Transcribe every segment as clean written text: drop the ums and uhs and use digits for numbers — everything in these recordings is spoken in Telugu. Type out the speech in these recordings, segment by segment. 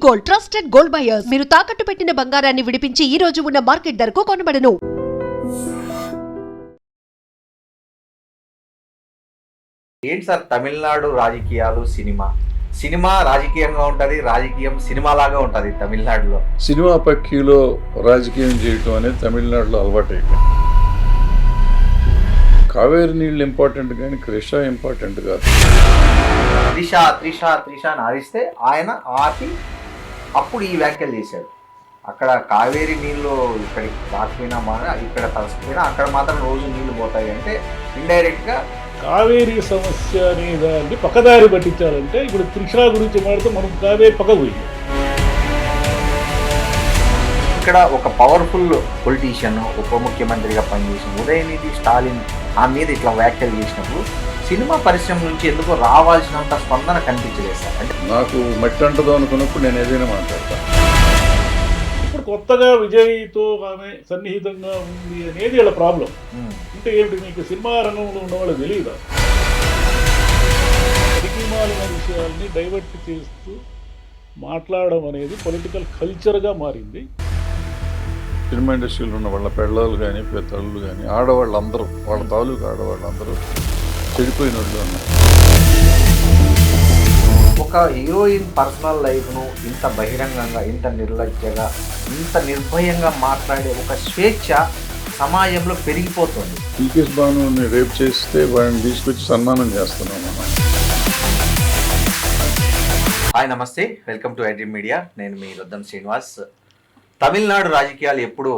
Gold, trusted gold buyers. మీరు తాకట్టు పెట్టిన బంగారాన్ని విడిపించి ఈ రోజు ఉన్న మార్కెట్ ధరకు కొనబడను. ఏంటి సార్ తమిళనాడు రాజకీయాలు సినిమా రాజకీయంగా ఉంటుంది, రాజకీయం సినిమాలాగా ఉంటుంది తమిళనాడులో. సినిమా పక్కీలో రాజకీయం చేయటం అనేది తమిళనాడులో అలవాటు అయిపోయింది. కావేరి నీళ్ళు ఇంపార్టెంట్ కానీ కృష ఇంపార్టెంట్ కాదు. త్రిష అని ఆరిస్తే ఆయన ఆపి అప్పుడు ఈ వ్యాఖ్యలు చేశాడు. అక్కడ కావేరి నీళ్ళు ఇక్కడికి రాకపోయినా ఇక్కడ తలసిపోయినా అక్కడ మాత్రం రోజు నీళ్లు పోతాయి అంటే ఇండైరెక్ట్గా కావేరీ సమస్య అనే దాన్ని పక్కదారి పట్టించాలంటే ఇప్పుడు త్రిష గురించి మాడితే మనం కావేరి పక్క పోయింది. ఇక్కడ ఒక పవర్ఫుల్ పొలిటీషియన్ ఉప ముఖ్యమంత్రిగా పనిచేసిన ఉదయనిధి స్టాలిన్ ఆ మీద ఇట్లా వ్యాఖ్యలు చేసినప్పుడు సినిమా పరిశ్రమ నుంచి ఎందుకో రావాల్సినంత స్పందన కనిపించలేదు సార్. అంటే నాకు మట్టి అంటదో అనుకున్నప్పుడు నేను ఏదైనా మాట్లాడతాను. ఇప్పుడు కొత్తగా విజయ్తో ఆమె సన్నిహితంగా ఉంది అనేది వీళ్ళ ప్రాబ్లం. అంటే ఏమిటి, మీకు సినిమా రంగంలో ఉన్న వాళ్ళు తెలియదా? పరిమాలిన విషయాల్ని డైవర్ట్ చేస్తూ మాట్లాడడం అనేది పొలిటికల్ కల్చర్గా మారింది. సినిమా ఇండస్ట్రీలో ఉన్న వాళ్ళ పెళ్ళాలు కానీ పెద్దళ్ళు కానీ ఆడవాళ్ళందరూ వాళ్ళ తాలూకు ఆడవాళ్ళందరూ చెడిపోయిన వాళ్ళు ఉన్నారు. ఒక హీరోయిన్ పర్సనల్ లైఫ్ను ఇంత బహిరంగంగా, ఇంత నిర్లజ్జగా, ఇంత నిర్భయంగా మాట్లాడే ఒక స్వేచ్ఛ సమాజంలో పెరిగిపోతుంది. టీకేఎస్ భానుని రేప్ చేస్తే వాడిని తీసుకొచ్చి సన్మానం చేస్తున్నాం మనం. హాయ్ నమస్తే, వెల్కమ్ టు ఐడ్రీమ్ మీడియా. నేను మీ రొద్దం శ్రీనివాస్. తమిళనాడు రాజకీయాలు ఎప్పుడు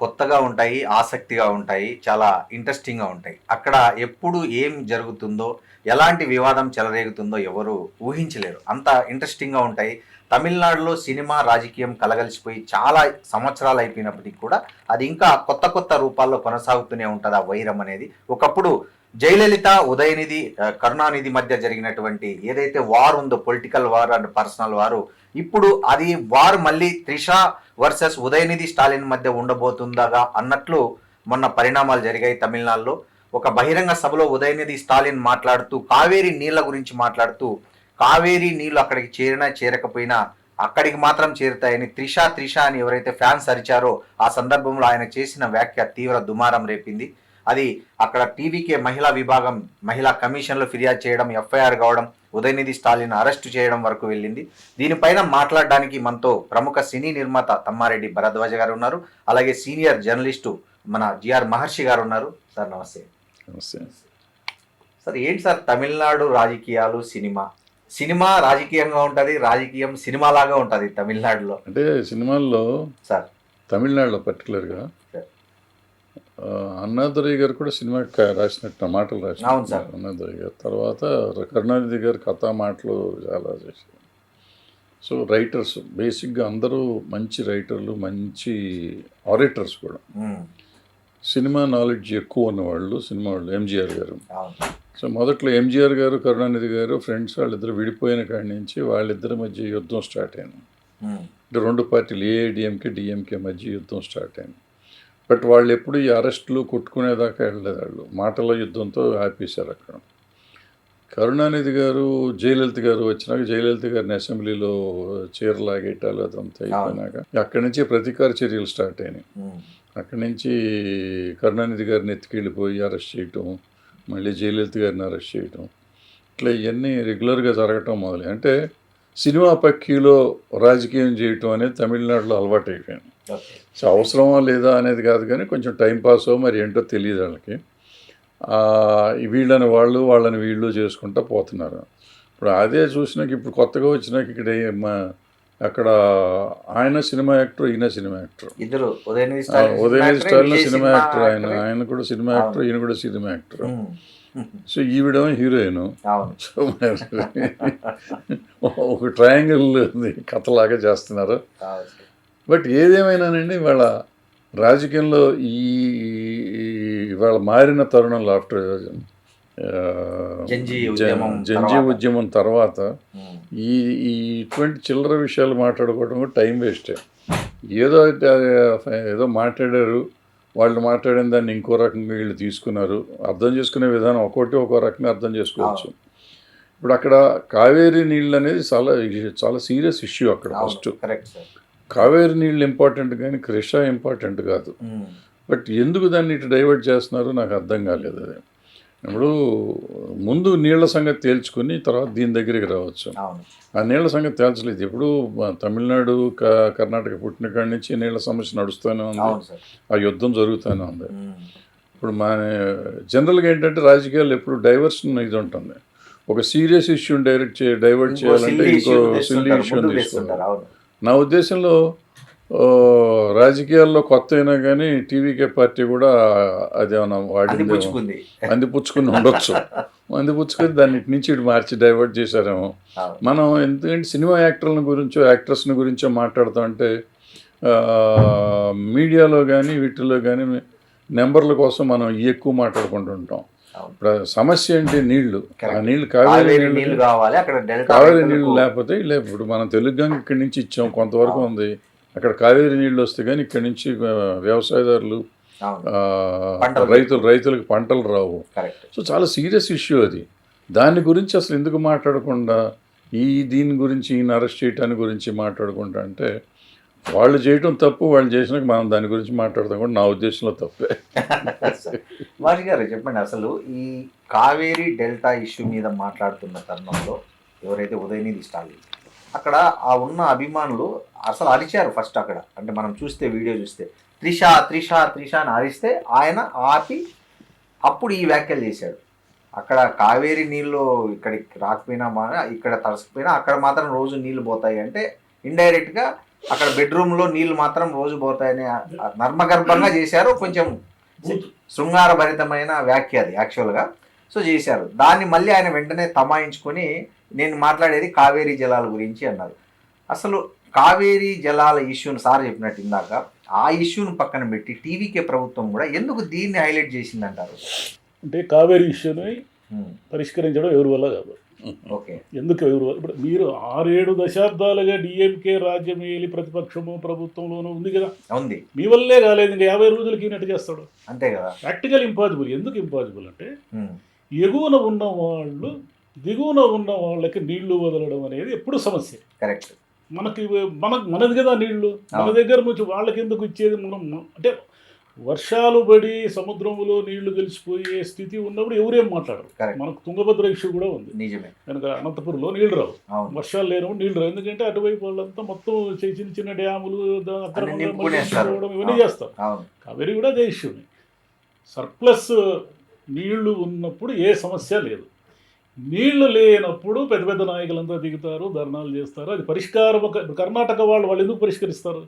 కొత్తగా ఉంటాయి, ఆసక్తిగా ఉంటాయి, చాలా ఇంట్రెస్టింగ్గా ఉంటాయి. అక్కడ ఎప్పుడు ఏం జరుగుతుందో, ఎలాంటి వివాదం చెలరేగుతుందో ఎవరు ఊహించలేరు. అంత ఇంట్రెస్టింగ్గా ఉంటాయి. తమిళనాడులో సినిమా రాజకీయం కలగలిసిపోయి చాలా సంవత్సరాలు అయిపోయినప్పటికీ కూడా అది ఇంకా కొత్త కొత్త రూపాల్లో కొనసాగుతూనే ఉంటుంది ఆ వైరం అనేది. ఒకప్పుడు జయలలిత, ఉదయనిధి, కరుణానిధి మధ్య జరిగినటువంటి ఏదైతే వార్ ఉందో, పొలిటికల్ వార్ అండ్ పర్సనల్ వారు, ఇప్పుడు అది వార్ మళ్ళీ త్రిష వర్సెస్ ఉదయనిధి స్టాలిన్ మధ్య ఉండబోతుందగా అన్నట్లు మొన్న పరిణామాలు జరిగాయి తమిళనాడులో. ఒక బహిరంగ సభలో ఉదయనిధి స్టాలిన్ మాట్లాడుతూ కావేరీ నీళ్ల గురించి మాట్లాడుతూ కావేరీ నీళ్లు అక్కడికి చేరినా చేరకపోయినా అక్కడికి మాత్రం చేరుతాయని త్రిష అని ఎవరైతే ఫ్యాన్స్ అరిచారో ఆ సందర్భంలో ఆయన చేసిన వ్యాఖ్య తీవ్ర దుమారం రేపింది. అది అక్కడ టీవీకే మహిళా విభాగం మహిళా కమిషన్లో ఫిర్యాదు చేయడం, ఎఫ్ఐఆర్ కావడం, ఉదయనిధి స్టాలిన్ అరెస్టు చేయడం వరకు వెళ్ళింది. దీనిపైన మాట్లాడడానికి మనతో ప్రముఖ సినీ నిర్మాత తమ్మారెడ్డి భరద్వాజ గారు ఉన్నారు. అలాగే సీనియర్ జర్నలిస్టు మన జిఆర్ మహర్షి గారు ఉన్నారు. సార్ నమస్తే. నమస్తే సార్. ఏంటి సార్ తమిళనాడు రాజకీయాలు సినిమా రాజకీయంగా ఉంటుంది, రాజకీయం సినిమాలాగా ఉంటుంది తమిళనాడులో. అంటే సినిమాల్లో సార్ తమిళనాడులో పర్టికులర్గా అన్నాదురై గారు కూడా సినిమా రాసినట్టు మాటలు రాసినారు. అన్నాదురై గారు తర్వాత కరుణానిధి గారు కథా మాటలు చాలా చేశారు. సో రైటర్స్ బేసిక్గా అందరూ మంచి రైటర్లు, మంచి ఆరేటర్స్ కూడా. సినిమా నాలెడ్జ్ ఎక్కువ ఉన్నవాళ్ళు సినిమా వాళ్ళు. ఎంజీఆర్ గారు, సో మొదట్లో ఎంజీఆర్ గారు కరుణానిధి గారు ఫ్రెండ్స్, వాళ్ళిద్దరు విడిపోయిన కాడి నుంచి వాళ్ళిద్దరి మధ్య యుద్ధం స్టార్ట్ అయింది. అంటే రెండు పార్టీలు ఏఐడిఎంకే డిఎంకే మధ్య యుద్ధం స్టార్ట్ అయింది. బట్ వాళ్ళు ఎప్పుడు ఈ అరెస్టులు కొట్టుకునేదాకా వెళ్ళలేదు. వాళ్ళు మాటల యుద్ధంతో ఆపేశారు అక్కడ. కరుణానిధి గారు, జయలలిత గారు వచ్చినాక జయలలిత గారిని అసెంబ్లీలో చీరలాగేటాలు అదంతా అయిపోయినాక అక్కడి నుంచి ప్రతీకార చర్యలు స్టార్ట్ అయినాయి. అక్కడి నుంచి కరుణానిధి గారిని ఎత్తుకెళ్ళిపోయి అరెస్ట్ చేయటం, మళ్ళీ జయలలిత గారిని అరెస్ట్ చేయటం, ఇట్లా ఇవన్నీ రెగ్యులర్గా జరగటం మొదలు. అంటే సినిమా పక్కీలో రాజకీయం చేయటం అనేది తమిళనాడులో అలవాటు అయిపోయింది. సో అవసరమా లేదా అనేది కాదు కానీ కొంచెం టైంపాసో మరి ఏంటో తెలియదు వాళ్ళకి. వీళ్ళని వాళ్ళు వాళ్ళని వీళ్ళు చేసుకుంటూ పోతున్నారు. ఇప్పుడు అదే చూసినాక ఇప్పుడు కొత్తగా వచ్చినాక ఇక్కడ అక్కడ ఆయన సినిమా యాక్టర్, ఈయన సినిమా యాక్టర్, ఇద్దరు ఉదయనిధి స్టాలిన్ సినిమా యాక్టర్, ఆయన కూడా సినిమా యాక్టర్, ఈయన కూడా సినిమా యాక్టర్. సో ఈవిడేమో హీరోయిన్. సో ఒక ట్రయాంగిల్ కథలాగా చేస్తున్నారు. బట్ ఏదేమైనానండి వాళ్ళ రాజకీయంలో ఇవాళ మారిన తరుణంలో ఆఫ్టర్ జంజీ ఉద్యమం తర్వాత ఇటువంటి చిల్లర విషయాలు మాట్లాడుకోవడం కూడా టైం వేస్టే. ఏదో మాట్లాడారు, వాళ్ళు మాట్లాడిన దాన్ని ఇంకో రకంగా వీళ్ళు తీసుకున్నారు. అర్థం చేసుకునే విధానం ఒక్కో రకంగా అర్థం చేసుకోవచ్చు. ఇప్పుడు అక్కడ కావేరీ నీళ్ళు అనేది చాలా సీరియస్ ఇష్యూ అక్కడ ఫస్ట్. Correct sir. కావేరీ నీళ్ళు ఇంపార్టెంట్ కానీ కృష్ణ ఇంపార్టెంట్ కాదు. బట్ ఎందుకు దాన్ని ఇటు డైవర్ట్ చేస్తున్నారో నాకు అర్థం కాలేదు. అది ఇప్పుడు ముందు నీళ్ల సంగతి తేల్చుకుని తర్వాత దీని దగ్గరికి రావచ్చు. ఆ నీళ్ల సంగతి తేల్చలేదు. ఇప్పుడు తమిళనాడు కర్ణాటక పుట్టిన కాడి నుంచి నీళ్ల సమస్య నడుస్తూనే ఉంది, ఆ యుద్ధం జరుగుతూనే ఉంది. ఇప్పుడు జనరల్గా ఏంటంటే రాజకీయాలు ఎప్పుడు డైవర్షన్ ఇది ఉంటుంది. ఒక సీరియస్ ఇష్యూని డైవర్ట్ చేయాలంటే ఇంకో సిల్లీ ఇష్యూని తీసుకోవాలి. నా ఉద్దేశంలో రాజకీయాల్లో కొత్త అయినా కానీ టీవీకే పార్టీ కూడా అదేమన్నా వాడింది, అందిపుచ్చుకుని ఉండొచ్చు. అందిపుచ్చుకొని దాన్ని ఇటు నుంచి ఇటు మార్చి డైవర్ట్ చేశారేమో. మనం ఎందుకంటే సినిమా యాక్టర్ల గురించో యాక్ట్రెస్ని గురించో మాట్లాడుతూ ఉంటే మీడియాలో కానీ వీటిల్లో కానీ నెంబర్ల కోసం మనం ఎక్కువ మాట్లాడుకుంటుంటాం. ఇప్పుడు సమస్య ఏంటి? నీళ్లు. ఆ నీళ్లు కావేరీ నీళ్ళు కావాలి. కావేరీ నీళ్ళు లేకపోతే ఇప్పుడు మనం తెలుగు గంగ ఇక్కడి నుంచి ఇచ్చాం, కొంతవరకు ఉంది. అక్కడ కావేరీ నీళ్ళు వస్తే కానీ ఇక్కడి నుంచి వ్యవసాయదారులు రైతులకు పంటలు రావు. సో చాలా సీరియస్ ఇష్యూ అది. దాని గురించి అసలు ఎందుకు మాట్లాడకుండా దీని గురించి ఈయన అరెస్ట్ చేయటానికి గురించి మాట్లాడుకుంటా అంటే వాళ్ళు చేయటం తప్పు, వాళ్ళు చేసినాక మనం దాని గురించి మాట్లాడతాం కూడా నా ఉద్దేశంలో తప్పే. వారి గారు చెప్పండి, అసలు ఈ కావేరీ డెల్టా ఇష్యూ మీద మాట్లాడుతున్న తరుణంలో ఎవరైతే ఉదయనిధి స్టాలిన్ అక్కడ ఆ ఉన్న అభిమానులు అసలు అరిచారు ఫస్ట్ అక్కడ. అంటే మనం చూస్తే వీడియో చూస్తే త్రిష త్రిష త్రిష అని అరిస్తే ఆయన ఆపి అప్పుడు ఈ వ్యాఖ్యలు చేశాడు. అక్కడ కావేరీ నీళ్ళు ఇక్కడికి రాకపోయినా ఇక్కడ తరసకపోయినా అక్కడ మాత్రం రోజు నీళ్ళు పోతాయి అంటే ఇండైరెక్ట్గా అక్కడ బెడ్రూమ్లో నీళ్ళు మాత్రం రోజు పోతాయని నర్మగర్భంగా చేశారు. కొంచెం శృంగారభరితమైన వ్యాఖ్య అది యాక్చువల్గా. సో చేశారు దాన్ని. మళ్ళీ ఆయన వెంటనే తమాయించుకొని నేను మాట్లాడేది కావేరీ జలాల గురించి అన్నారు. అసలు కావేరీ జలాల ఇష్యూను సార్ చెప్పినట్టు ఇందాక ఆ ఇష్యూను పక్కన పెట్టి టీవీకే ప్రభుత్వం కూడా ఎందుకు దీన్ని హైలైట్ చేసిందంటారు? అంటే కావేరీ ఇష్యూని పరిష్కరించడం ఎవరి వల్ల కాదు. ఓకే, ఎందుకు ఎవరు? ఇప్పుడు మీరు 6-7 దశాబ్దాలుగా డిఎంకే రాజ్యం ఏలి ప్రతిపక్షము ప్రభుత్వంలోనూ ఉంది కదా, ఉంది. మీ వల్లే కాలేదు, ఇంకా 50 రోజులకి ఈయనట్టు చేస్తాడు. అంతే కదా. Practical impossible. ఎందుకు ఇంపాసిబుల్ అంటే ఎగువన ఉన్న వాళ్ళు దిగువన ఉన్న వాళ్ళకి నీళ్లు వదలడం అనేది ఎప్పుడు సమస్య. కరెక్ట్. మనది కదా నీళ్లు, మన దగ్గర నుంచి వాళ్ళకి ఎందుకు ఇచ్చేది? మనం అంటే వర్షాలు పడి సముద్రంలో నీళ్లు కలిసిపోయే స్థితి ఉన్నప్పుడు ఎవరేం మాట్లాడరు. మనకు తుంగభద్ర ఇష్యూ కూడా ఉంది. నిజమే. కనుక అనంతపురంలో నీళ్లు రావు, వర్షాలు లేనప్పుడు నీళ్లు రావు. ఎందుకంటే అటువైపు వాళ్ళంతా మొత్తం చిన్న చిన్న డ్యాములు ఇవన్నీ చేస్తారు. కావేరీ కూడా అదే ఇష్యూని. సర్ప్లస్ నీళ్లు ఉన్నప్పుడు ఏ సమస్య లేదు. నీళ్లు లేనప్పుడు పెద్ద పెద్ద నాయకులంతా దిగుతారు, ధర్నాలు చేస్తారు. అది పరిష్కారం. కర్ణాటక వాళ్ళు ఎందుకు పరిష్కరిస్తారు?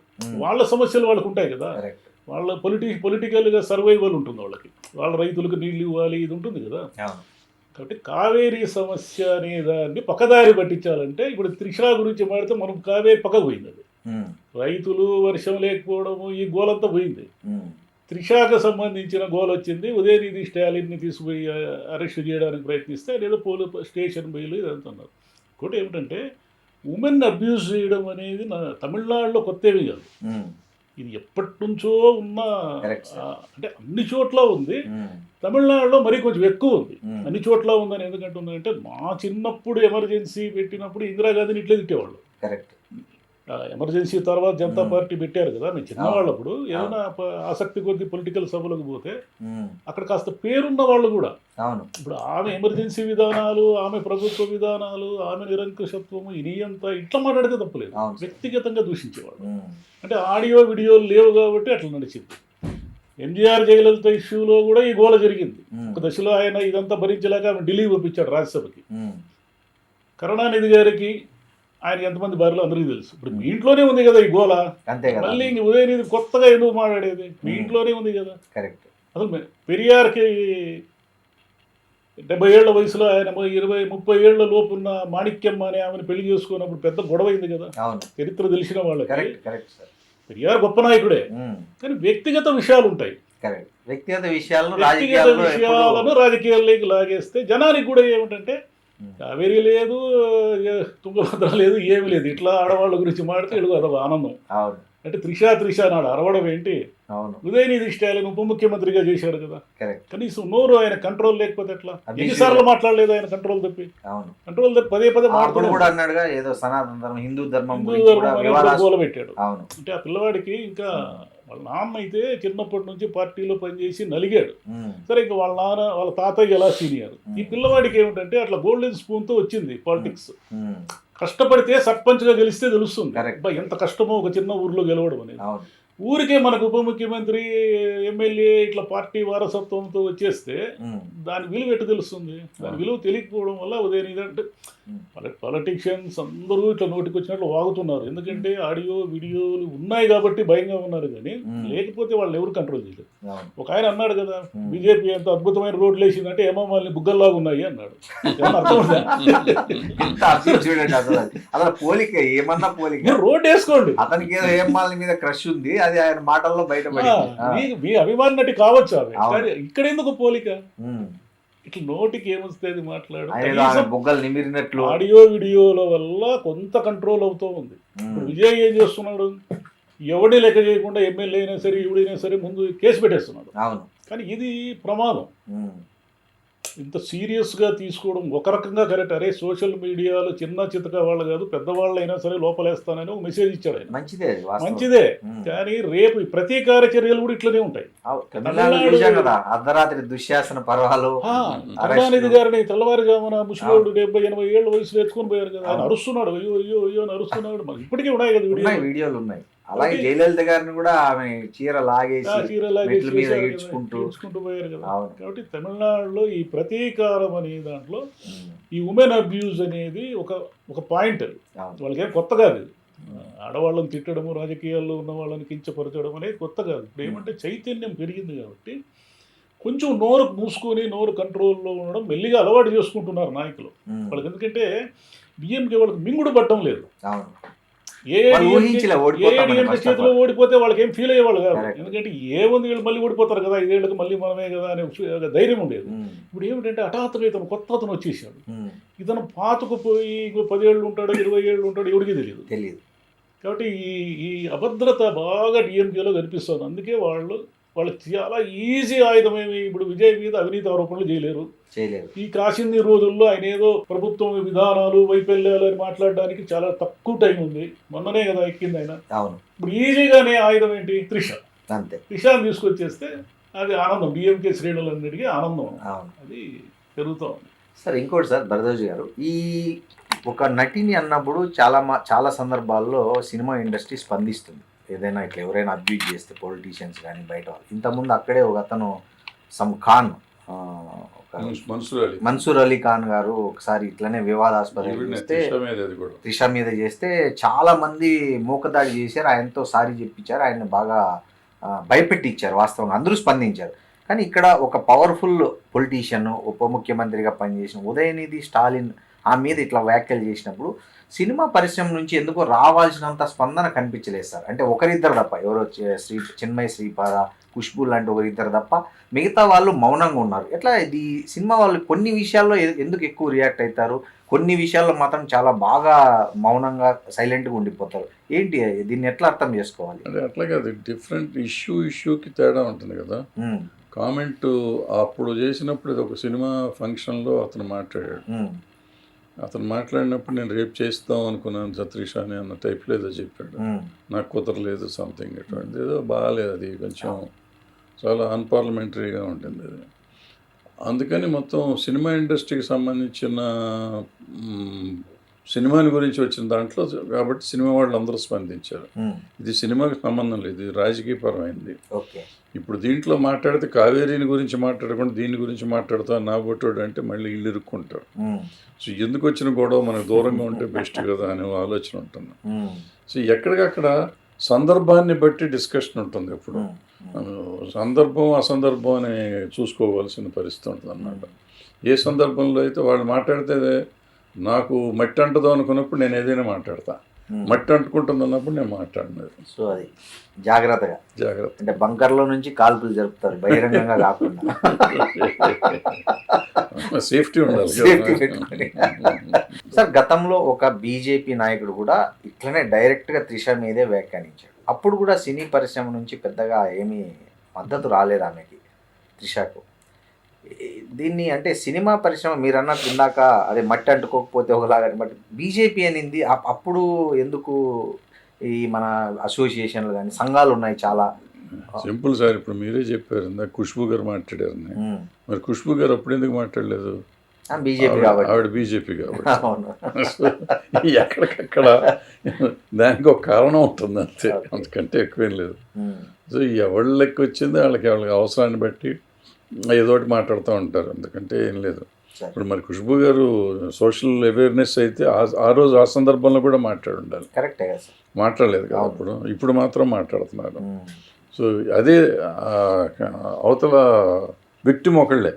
వాళ్ళ సమస్యలు వాళ్ళకు ఉంటాయి కదా. వాళ్ళ పొలిటికల్గా సర్వైవల్ ఉంటుంది వాళ్ళకి. వాళ్ళ రైతులకు నీళ్ళు ఇవ్వాలి, ఇది ఉంటుంది కదా. కాబట్టి కావేరీ సమస్య అనే దాన్ని పక్కదారి పట్టించాలంటే ఇప్పుడు త్రిష గురించి మాడితే మనం కావేరీ పక్కకు పోయింది. అది రైతులు వర్షం లేకపోవడము ఈ గోలంతా పోయింది. త్రిషాకు సంబంధించిన గోల్ వచ్చింది. ఉదయనిధి స్టాలిన్ని తీసుకుపోయి అరెస్ట్ చేయడానికి ప్రయత్నిస్తే లేదా స్టేషన్ బయలు ఇదంతా ఉన్నారు. ఇంకోటి ఏమిటంటే ఉమెన్ అబ్యూజ్ చేయడం అనేది తమిళనాడులో కొత్త ఏమీ కాదు. ఇది ఎప్పటి నుంచో ఉన్న, అంటే అన్ని చోట్ల ఉంది. తమిళనాడులో మరీ కొంచెం ఎక్కువ ఉంది. అన్ని చోట్ల ఉందని ఎందుకంటున్నారంటే మా చిన్నప్పుడు ఎమర్జెన్సీ పెట్టినప్పుడు ఇందిరాగాంధీని ఇట్లే తిట్టేవాళ్ళు. కరెక్ట్. ఎమర్జెన్సీ తర్వాత జనతా పార్టీ పెట్టారు కదా. మేము చిన్నవాళ్ళప్పుడు ఏదైనా ఆసక్తి కొద్ది పొలిటికల్ సభలకు పోతే అక్కడ కాస్త పేరున్న వాళ్ళు కూడా ఇప్పుడు ఆమె ఎమర్జెన్సీ విధానాలు, ఆమె ప్రభుత్వ విధానాలు, ఆమె నిరంకుశత్వము ఇనియంతా ఇట్లా మాట్లాడితే తప్పలేదు. వ్యక్తిగతంగా దూషించేవాళ్ళు. అంటే ఆడియో వీడియోలు లేవు కాబట్టి అట్లా నడిచింది. ఎన్టీఆర్ జయలలిత ఇష్యూలో కూడా ఈ గోల జరిగింది. ఒక దశలో ఆయన ఇదంతా భరించలేక ఆమె ఢిల్లీ పంపించాడు రాజ్యసభకి. కరుణానిధి గారికి ఆయన ఎంతమంది భార్యలు అందరికీ తెలుసు. ఇప్పుడు మీ ఇంట్లోనే ఉంది కదా ఈ గోల. మళ్ళీ ఇంక ఉదయనిధి కొత్తగా ఎందుకు మాట్లాడేది? మీ ఇంట్లోనే ఉంది కదా. కరెక్ట్. అసలు పెరియార్కి 70 ఏళ్ల వయసులో ఆయన 20-30 ఏళ్ల లోపు ఉన్న మాణిక్యమ్మ అనే ఆమెను పెళ్లి చేసుకున్నప్పుడు పెద్ద గొడవ అయింది కదా. చరిత్ర తెలిసిన వాళ్ళకి. పెరియార్ గొప్ప నాయకుడే, కానీ వ్యక్తిగత విషయాలు ఉంటాయి. వ్యక్తిగత విషయాలను రాజకీయాల్లోకి లాగేస్తే జనానికి కూడా ఏమిటంటే కావేరీ లేదు, తుంగభద్ర లేదు, ఏమి లేదు. ఇట్లా ఆడవాళ్ళ గురించి మాడితే ఇడుగు అదొక ఆనందం. అంటే త్రిష నాడు అరవడం ఏంటి? అవును, ఉదయనిధి స్టాలిన్ ఉప ముఖ్యమంత్రిగా చేశాడు కదా, కరెక్ట్. కనీసం నోరు ఆయన కంట్రోల్ లేకపోతే ఎట్లా? అభిషేక్ ఎన్నిసార్లు మాట్లాడలేదు ఆయన కంట్రోల్ తప్పి? అవును, కంట్రోల్ తప్పి పదే అప్పుడు మాట్లాడుతూ కూడా అన్నాడుగా ఏదో సనాతన ధర్మం హిందూ ధర్మం హిందూ గురించి కూడా ధర్మం అనేది వివాదాస్పద. గోలబెట్టాడు. అవును, అంటే ఆ పిల్లవాడికి ఇంకా వాళ్ళ నాన్న అయితే చిన్నప్పటి నుంచి పార్టీలో పనిచేసి నలిగాడు. సరే, ఇంకా వాళ్ళ నాన్న వాళ్ళ తాతయ్య ఎలా సీనియర్. ఈ పిల్లవాడికి ఏమిటంటే అట్లా గోల్డెన్ స్పూన్ తో వచ్చింది పాలిటిక్స్. కష్టపడితే సర్పంచ్గా గెలిస్తే తెలుస్తుంది Correct. ఎంత కష్టమో ఒక చిన్న ఊర్లో గెలవడం అనేది. అవును, ఊరికే మనకు ఉప ముఖ్యమంత్రి ఎమ్మెల్యే ఇట్లా పార్టీ వారసత్వంతో వచ్చేస్తే దాని విలువ ఎట్టు తెలుస్తుంది? దాని విలువ తెలియకపోవడం వల్ల ఉదయం అంటే పొలిటీషియన్స్ అందరూ ఇట్లా నోటికి వచ్చినట్లు వాగుతున్నారు. ఎందుకంటే ఆడియో వీడియోలు ఉన్నాయి కాబట్టి భయంగా ఉన్నారు, కానీ లేకపోతే వాళ్ళు ఎవరు కంట్రోల్ చేయలేదు. ఒక ఆయన అన్నాడు కదా, బీజేపీ ఎంత అద్భుతమైన రోడ్లు వేసిందంటే ఏమమ్మల్ని బుగ్గల్లాగా ఉన్నాయి అన్నాడు. చూడండి అసలు పోలిక ఏమన్నా పోలిక. రోడ్ వేసుకోండి, అతనికి ఏదో ఏమాల మీద క్రష్ ఉంది, అది ఆయన మాటల్లో బయటపడింది. మీ అభిమాని నటి కావచ్చు అవి, కానీ ఇక్కడ ఎందుకు పోలిక? ఇట్లా నోటికి ఏమొస్తుంది మాట్లాడు. బుగ్గలు నిమిరినట్లు ఆడియో వీడియోల వల్ల కొంత కంట్రోల్ అవుతూ ఉంది. ఇప్పుడు విజయ్ ఏం చేస్తున్నాడు? ఎవడి లెక్క చేయకుండా ఎమ్మెల్యే అయినా సరే ఎవడైనా సరే ముందు కేసు పెట్టేస్తున్నాడు. అవును, కానీ ఇది ప్రమాదం. ఇంత సీరియస్గా తీసుకోవడం ఒక రకంగా కరెక్ట్. అరే, సోషల్ మీడియాలో చిన్న చితక వాళ్ళు కాదు, పెద్దవాళ్ళు అయినా సరే లోపలేస్తానని ఒక మెసేజ్ ఇచ్చాడు ఆయన. మంచిదే, కానీ రేపు ఈ ప్రతీకార చర్యలు కూడా ఇట్లనే ఉంటాయి. అర్ధరాత్రి దుశ్శాసన పర్వాలు. కరుణానిధి గారిని తెల్లవారుజామున ముసలోడు 70-80 ఏళ్ళ వయసులో ఎత్తుకొని పోయారు కదా, ఆయన అరుస్తున్నాడు, అయ్యో అయ్యో అయ్యో అని అరుస్తున్నాడు. మరి ఇప్పటికీ ఉన్నాయి కదా వీడియోలు ఉన్నాయి. అలాగే జయలలిత గారిని కూడా ఆమె చీర లాగేసి ఈడ్చుకుంటూ పోయారు కదా. కాబట్టి తమిళనాడులో ఈ ప్రతీకారం అనే దాంట్లో ఈ ఉమెన్ అబ్యూజ్ అనేది ఒక పాయింట్. అది వాళ్ళకి ఏం కొత్త కాదు. ఆడవాళ్ళని తిట్టడము, రాజకీయాల్లో ఉన్న వాళ్ళని కించపరచడం అనేది కొత్త కాదు. ఇప్పుడు ఏమంటే చైతన్యం పెరిగింది కాబట్టి కొంచెం నోరు మూసుకొని నోరు కంట్రోల్లో ఉండడం మెల్లిగా అలవాటు చేసుకుంటున్నారు నాయకులు. వాళ్ళకి ఎందుకంటే డిఎంకే వాళ్ళకి మింగుడు పట్టడం లేదు. చేతిలో ఓడిపోతే వాళ్ళకి ఏం ఫీల్ అయ్యేవాళ్ళు కాదు. ఎందుకంటే ఏముంది, వీళ్ళు మళ్ళీ ఓడిపోతారు కదా, 5 ఏళ్ళకి మళ్ళీ మనమే కదా అనే ధైర్యం ఉండేది. ఇప్పుడు ఏమిటంటే హఠాత్తుగా ఇతను కొత్త అతను వచ్చేసాడు. ఇతను పాతుకుపోయి 10 ఏళ్ళు ఉంటాడు, 20 ఏళ్ళు ఉంటాడు, ఎవరికి తెలియదు. కాబట్టి ఈ అభద్రత బాగా డిఎంకేలో కనిపిస్తుంది. అందుకే వాళ్ళు చాలా ఈజీ ఆయుధమేమి. ఇప్పుడు విజయ్ మీద అవినీతి ఆరోపణలు చేయలేరు. ఈ కాసింది రోజుల్లో ఆయన ఏదో ప్రభుత్వం విధానాలు వైఫల్యాలు అని మాట్లాడడానికి చాలా తక్కువ టైం ఉంది. మొన్ననే కదా ఎక్కింది ఆయన. ఇప్పుడు ఈజీగానే ఆయుధం ఏంటి? త్రిషాని తీసుకొచ్చేస్తే అది ఆనందం. డిఎంకే శ్రేణులన్నిటికీ ఆనందం, అది పెరుగుతూ ఉంది. సార్ ఇంకోటి సార్, భరద్వాజ్ గారు, ఈ ఒక నటిని అన్నప్పుడు చాలా సందర్భాల్లో సినిమా ఇండస్ట్రీ స్పందిస్తుంది. ఏదైనా ఇట్లా ఎవరైనా అబ్యూజ్ చేస్తే పొలిటీషియన్స్ కానీ బయట వాళ్ళు. ఇంతకుముందు అక్కడే ఒక అతను ఖాన్, మన్సూర్ అలీ ఖాన్ గారు ఒకసారి ఇట్లనే వివాదాస్పదంగా చేస్తే, త్రిష మీద చేస్తే చాలా మంది మూకదాడి చేశారు. ఆయనతో సారీ చెప్పించారు, ఆయన బాగా భయపెట్టించారు. వాస్తవంగా అందరూ స్పందించారు. కానీ ఇక్కడ ఒక పవర్ఫుల్ పొలిటీషియన్, ఉప ముఖ్యమంత్రిగా పనిచేసిన ఉదయనిధి స్టాలిన్ ఆ మీద ఇట్లా వ్యాఖ్యలు చేసినప్పుడు సినిమా పరిశ్రమ నుంచి ఎందుకో రావాల్సినంత స్పందన కనిపించలేదు సార్. అంటే ఒకరిద్దరు తప్ప, ఎవరో చిన్మయి శ్రీపాద, ఖుష్బూ లాంటి ఒకరిద్దరు తప్ప మిగతా వాళ్ళు మౌనంగా ఉన్నారు. ఎట్లా ఇది సినిమా వాళ్ళు కొన్ని విషయాల్లో ఎందుకు ఎక్కువ రియాక్ట్ అవుతారు, కొన్ని విషయాల్లో మాత్రం చాలా బాగా మౌనంగా సైలెంట్గా ఉండిపోతారు? ఏంటి దీన్ని ఎట్లా అర్థం చేసుకోవాలి? అంటే అట్లా కాదు, డిఫరెంట్ ఇష్యూకి తేడా ఉంటుంది కదా. కామెంట్ అప్పుడు చేసినప్పుడు ఇది ఒక సినిమా ఫంక్షన్లో అతను మాట్లాడాడు. అతను మాట్లాడినప్పుడు నేను రేపు చేస్తాం అనుకున్నాను త్రిష అని అన్న టైప్లో ఏదో చెప్పాడు. నాకు కుదరలేదు సంథింగ్, అటువంటి ఏదో బాగాలేదు. అది కొంచెం చాలా అన్పార్లమెంటరీగా ఉంటుంది అది. అందుకని మొత్తం సినిమా ఇండస్ట్రీకి సంబంధించిన సినిమాని గురించి వచ్చిన దాంట్లో కాబట్టి సినిమా వాళ్ళు అందరూ స్పందించారు. ఇది సినిమాకి సంబంధం లేదు, ఇది రాజకీయపరమైంది. ఇప్పుడు దీంట్లో మాట్లాడితే కావేరీని గురించి మాట్లాడకుండా దీని గురించి మాట్లాడుతా నా బొట్టోడు అంటే మళ్ళీ ఇల్లు ఇరుక్కుంటారు. సో ఎందుకు వచ్చిన గొడవ మనకు దూరంగా ఉంటే బెస్ట్ కదా అనే ఆలోచన ఉంటుంది. సో ఎక్కడికక్కడ సందర్భాన్ని బట్టి డిస్కషన్ ఉంటుంది. ఎప్పుడు సందర్భం అసందర్భం అని చూసుకోవాల్సిన పరిస్థితి ఉంటుంది అన్నమాట. ఏ సందర్భంలో అయితే వాళ్ళు మాట్లాడితే నాకు మట్టి అంటదో అనుకున్నప్పుడు నేను ఏదైనా మాట్లాడతా, మట్టి అంటుకుంటుంది అన్నప్పుడు నేను మాట్లాడినది. సో అది జాగ్రత్త అంటే బంకర్లో నుంచి కాల్పులు జరుపుతారు బహిరంగంగా కాకుండా. సేఫ్టీ ఉండాలి. సార్ గతంలో ఒక బీజేపీ నాయకుడు కూడా ఇట్లనే డైరెక్ట్గా త్రిష మీదే వ్యాఖ్యానించాడు. అప్పుడు కూడా సినీ పరిశ్రమ నుంచి పెద్దగా ఏమీ మద్దతు రాలేదు ఆమెకి, త్రిషకు. దీన్ని అంటే సినిమా పరిశ్రమ మీరు అన్నట్టు ఇందాక అదే మట్టి అంటుకోకపోతే ఒకలాగా, బట్ బీజేపీ అనింది అప్పుడు ఎందుకు ఈ మన అసోసియేషన్లు కానీ సంఘాలు ఉన్నాయి చాలా. సింపుల్ సార్, ఇప్పుడు మీరే చెప్పారు ఇందాక ఖుష్బు గారు మాట్లాడారని. మరి ఖుష్బు గారు అప్పుడు ఎందుకు మాట్లాడలేదు? బీజేపీ కాబట్టి, ఆవిడ బీజేపీ కాబట్టి ఎక్కడికక్కడ దానికి ఒక కారణం ఉంటుంది అంతే, అంతకంటే ఎక్కువేం లేదు. సో ఎవరి లెక్క వచ్చింది వాళ్ళకి అవసరాన్ని బట్టి ఏదోటి మాట్లాడుతూ ఉంటారు, అందుకంటే ఏం లేదు. ఇప్పుడు మరి ఖుష్బు గారు సోషల్ అవేర్నెస్ అయితే ఆ రోజు ఆ సందర్భంలో కూడా మాట్లాడి ఉండాలి. కరెక్టే కదా సార్, మాట్లాడలేదు కదా ఇప్పుడు మాత్రం మాట్లాడుతున్నారు. సో అదే అవతల విక్టిమ్ ఒకళ్ళే,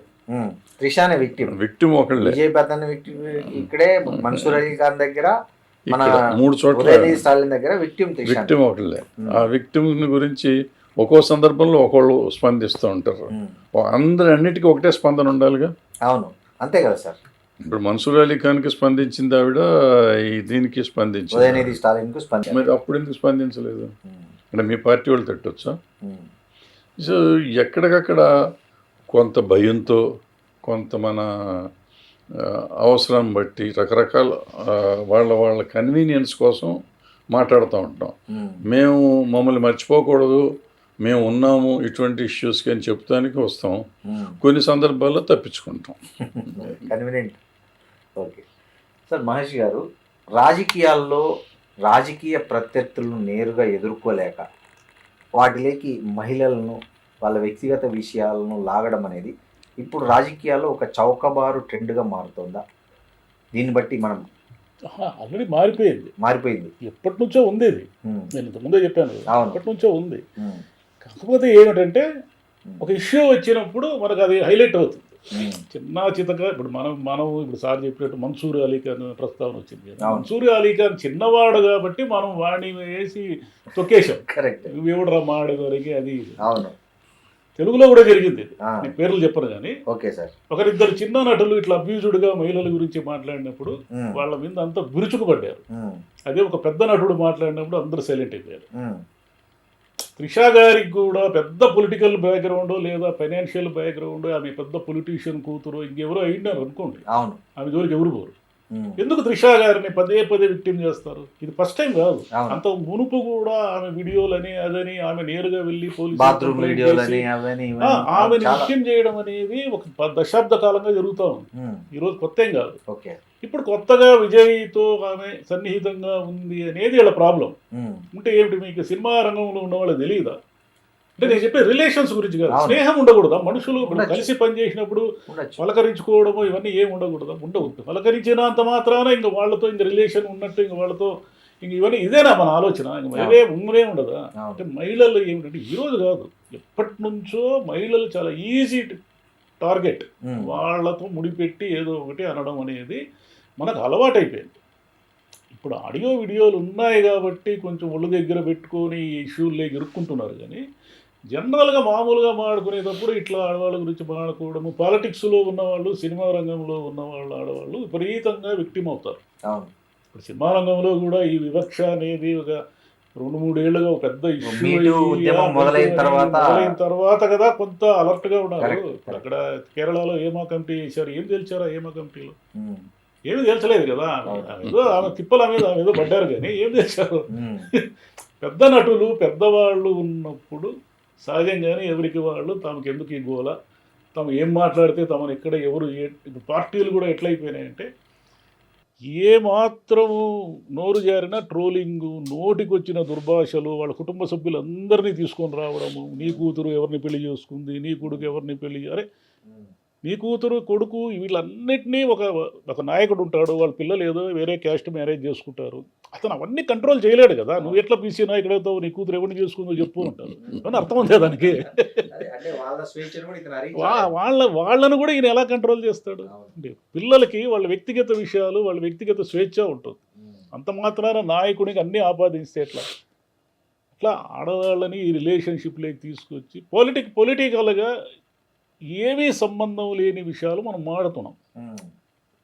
త్రిషానే విక్టిమ్ ఒకళ్ళే. బీజేపీ అతని విక్టిమ్ ఇక్కడే మన్సూర్ అలీ ఖాన్ దగ్గర, మన 3 చోట్ల స్టాలిన్ దగ్గర విక్టిమ్ ఒకళ్ళే. ఆ విక్టిమ్ గురించి ఒక్కో సందర్భంలో ఒకళ్ళు స్పందిస్తూ ఉంటారు. అందరు అన్నిటికీ ఒకటే స్పందన ఉండాలిగా. అవును, అంతే కదా సార్. ఇప్పుడు మన్సూర్ అలీ ఖాన్కి స్పందించింది ఆవిడ, ఈ దీనికి స్పందించింది స్టాలిన్కు. మరి అప్పుడు ఎందుకు స్పందించలేదు? అంటే మీ పార్టీ వాళ్ళు తట్టొచ్చా? సో ఎక్కడికక్కడ కొంత భయంతో, కొంత మన అవసరం బట్టి రకరకాల వాళ్ళ కన్వీనియన్స్ కోసం మాట్లాడుతూ ఉంటాం. మేము మమ్మల్ని మర్చిపోకూడదు, మేము ఉన్నాము ఇటువంటి ఇష్యూస్కి అని చెప్తానికి వస్తాం, కొన్ని సందర్భాల్లో తప్పించుకుంటాం. కన్వీనియంట్. ఓకే సార్, మహేష్ గారు, రాజకీయాల్లో రాజకీయ ప్రత్యర్థులను నేరుగా ఎదుర్కోలేక వాటిలోకి మహిళలను వాళ్ళ వ్యక్తిగత విషయాలను లాగడం అనేది ఇప్పుడు రాజకీయాల్లో ఒక చౌకబారు ట్రెండ్గా మారుతుందా? దీన్ని బట్టి మనం ఆల్రెడీ మారిపోయింది, ఎప్పటి నుంచో ఉంది ఇది. నేను ఇంతకుముందే చెప్పాను, ఎప్పటి నుంచో ఉంది. కాకపోతే ఏమిటంటే ఒక ఇష్యూ వచ్చినప్పుడు మనకు అది హైలైట్ అవుతుంది. చిన్న చితగా ఇప్పుడు మనం ఇప్పుడు సార్ చెప్పినట్టు మన్సూర్ అలీ ఖాన్ ప్రస్తావన వచ్చింది. మన్సూర్ అలీ ఖాన్ చిన్నవాడు కాబట్టి మనం వాడిని వేసి తొక్కేశాం. కరెక్ట్, ఎవడరా మాడగలిగి అది. అవును, తెలుగులో కూడా జరిగింది. నేను పేర్లు చెప్పను కానీ ఓకే సార్, ఒకరిద్దరు చిన్న నటులు ఇట్లా అబ్యూజ్డ్గా మహిళల గురించి మాట్లాడినప్పుడు వాళ్ళ మీద అంతా విరుచుకుపడ్డారు. అదే ఒక పెద్ద నటుడు మాట్లాడినప్పుడు అందరూ సైలెంట్ అయిపోయారు. త్రిషా గారికి కూడా పెద్ద పొలిటికల్ బ్యాక్గ్రౌండ్ లేదా ఫైనాన్షియల్ బ్యాక్గ్రౌండ్, ఆమె పెద్ద పొలిటీషియన్ కూతురు ఇంకెవరో అయినారు అనుకోండి, ఆమె జోలికి ఎవరు పోరు. ఎందుకు త్రిషా గారిని పదే విక్టిమ్ చేస్తారు? ఇది ఫస్ట్ టైం కాదు, అంత మునుపు కూడా ఆమె వీడియోలని అదని ఆమె నేరుగా వెళ్ళి పోలీసు ఆమెను విక్టిమ్ చేయడం అనేది ఒక దశాబ్ద కాలంగా జరుగుతూ ఉంది. ఈరోజు కొత్త ఏం కాదు. ఇప్పుడు కొత్తగా విజయ్తో ఆమె సన్నిహితంగా ఉంది అనేది వీళ్ళ ప్రాబ్లం. అంటే ఏమిటి, మీకు సినిమా రంగంలో ఉన్న వాళ్ళకి తెలియదా? అంటే నేను చెప్పే రిలేషన్స్ గురించి కాదు, స్నేహం ఉండకూడదా? మనుషులు కలిసి పనిచేసినప్పుడు పలకరించుకోవడము ఇవన్నీ ఏమి ఉండకూడదా? ఉండవద్దు. పలకరించినంత మాత్రాన ఇంక వాళ్ళతో ఇంక రిలేషన్ ఉన్నట్టు ఇంక వాళ్ళతో ఇంక ఇవన్నీ ఇదేనా మన ఆలోచన? ఇంక మహిళే ఉండనే ఉండదా? అంటే మహిళలు ఏమిటంటే ఈరోజు కాదు, ఎప్పటి నుంచో మహిళలు చాలా ఈజీ టార్గెట్. వాళ్ళతో ముడిపెట్టి ఏదో ఒకటి అనడం అనేది మనకు అలవాటైపోయింది. ఇప్పుడు ఆడియో వీడియోలు ఉన్నాయి కాబట్టి కొంచెం ఒళ్ళు దగ్గర పెట్టుకొని ఇష్యూల్లో ఇరుక్కుంటున్నారు. కానీ జనరల్గా మామూలుగా మాడుకునేటప్పుడు ఇట్లా ఆడవాళ్ళ గురించి మాట్లాడుకోవడము, పాలిటిక్స్లో ఉన్నవాళ్ళు, సినిమా రంగంలో ఉన్నవాళ్ళు ఆడవాళ్ళు విపరీతంగా విక్టిమ్ అవుతారు. ఇప్పుడు సినిమా రంగంలో కూడా ఈ వివక్ష అనేది ఒక 2-3 ఏళ్ళుగా ఒక పెద్ద ఇష్యూ మొదలైన తర్వాత కదా కొంత అలర్ట్గా ఉన్నారు. ఇప్పుడు అక్కడ కేరళలో ఏమా కమిటీ చేశారు, ఏం తెలిసారా? ఏమా కమిటీలో ఏమి తెలిసలేదు కదా. ఏదో ఆమె తిప్పల మీద ఆమె ఏదో పడ్డారు కానీ ఏం తెలిసారు? పెద్ద నటులు పెద్దవాళ్ళు ఉన్నప్పుడు సహజంగానే ఎవరికి వాళ్ళు తమకు ఎందుకు ఈ గోల, తాము ఏం మాట్లాడితే తమను ఎక్కడ ఎవరు ఇప్పుడు పార్టీలు కూడా ఎట్లయిపోయినాయంటే ఏ మాత్రము నోరు జారిన ట్రోలింగు, నోటికి వచ్చిన దుర్భాషలు, వాళ్ళ కుటుంబ సభ్యులందరినీ తీసుకొని రావడము. నీ కూతురు ఎవరిని పెళ్లి చేసుకుంది, నీ కొడుకు ఎవరిని పెళ్లి, అరే నీ కూతురు కొడుకు వీళ్ళన్నిటినీ ఒక నాయకుడు ఉంటాడు, వాళ్ళ పిల్లలు ఏదో వేరే క్యాస్ట్ మ్యారేజ్ చేసుకుంటారు. అతను అవన్నీ కంట్రోల్ చేయలేడు కదా. నువ్వు ఎట్లా పీసీ నాయకుడు అవుతావు, నీ కూతురు ఎవరిని చేసుకుందో చెప్పు ఉంటారు. అని అర్థం ఉంది దానికి. వాళ్ళను కూడా ఈయన ఎలా కంట్రోల్ చేస్తాడు? అంటే పిల్లలకి వాళ్ళ వ్యక్తిగత విషయాలు, వాళ్ళ వ్యక్తిగత స్వేచ్ఛ ఉంటుంది. అంత మాత్రాన నాయకుడికి అన్నీ ఆపాదిస్తే ఎట్లా? అట్లా ఆడవాళ్ళని ఈ రిలేషన్షిప్లోకి తీసుకొచ్చి పొలిటికల్గా ఏమీ సంబంధం లేని విషయాలు మనం మాడుతున్నాం.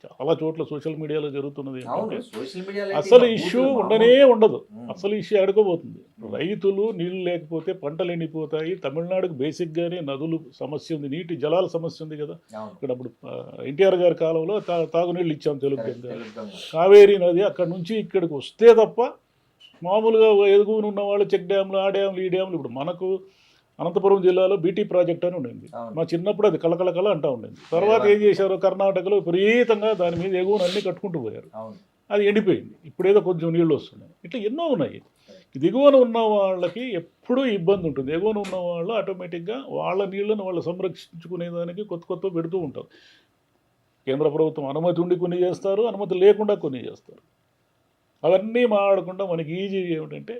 చాలా చోట్ల సోషల్ మీడియాలో జరుగుతున్నది అవును, ఏంటంటే సోషల్ మీడియాలో అసలు ఇష్యూ ఉండనే ఉండదు. అసలు ఇష్యూ అడుకోబోతుంది. రైతులు నీళ్లు లేకపోతే పంటలు ఎండిపోతాయి. తమిళనాడుకు బేసిక్గానే నదులు సమస్య ఉంది, నీటి జలాల సమస్య ఉంది కదా. ఇక్కడ అప్పుడు ఎన్టీఆర్ గారి కాలంలో తాగునీళ్ళు ఇచ్చాం తెలుగు గంగ. కావేరీ నది అక్కడ నుంచి ఇక్కడికి వస్తే తప్ప మామూలుగా ఎదుగుని ఉన్న వాళ్ళు చెక్ డ్యామ్లు, ఆ డ్యామ్లు, ఈ డ్యామ్లు. ఇప్పుడు మనకు అనంతపురం జిల్లాలో బీటీ ప్రాజెక్ట్ అని ఉండింది. మా చిన్నప్పుడు అది కలకలకల అంటూ ఉండింది. తర్వాత ఏం చేశారు, కర్ణాటకలో విపరీతంగా దాని మీద ఎగువను అన్నీ కట్టుకుంటూ పోయారు. అది ఎండిపోయింది. ఇప్పుడేదో కొంచెం నీళ్ళు వస్తున్నాయి. ఇట్లా ఎన్నో ఉన్నాయి. దిగువన ఉన్న వాళ్ళకి ఎప్పుడూ ఇబ్బంది ఉంటుంది. ఎగువన ఉన్న వాళ్ళు ఆటోమేటిక్గా వాళ్ళ నీళ్ళను వాళ్ళు సంరక్షించుకునేదానికి కొత్త కొత్త పెడుతూ ఉంటారు. కేంద్ర ప్రభుత్వం అనుమతి ఉండి కొన్ని చేస్తారు, అనుమతి లేకుండా కొన్ని చేస్తారు. అవన్నీ మాట్లాడకుండా మనకి ఈజీ ఏమిటంటే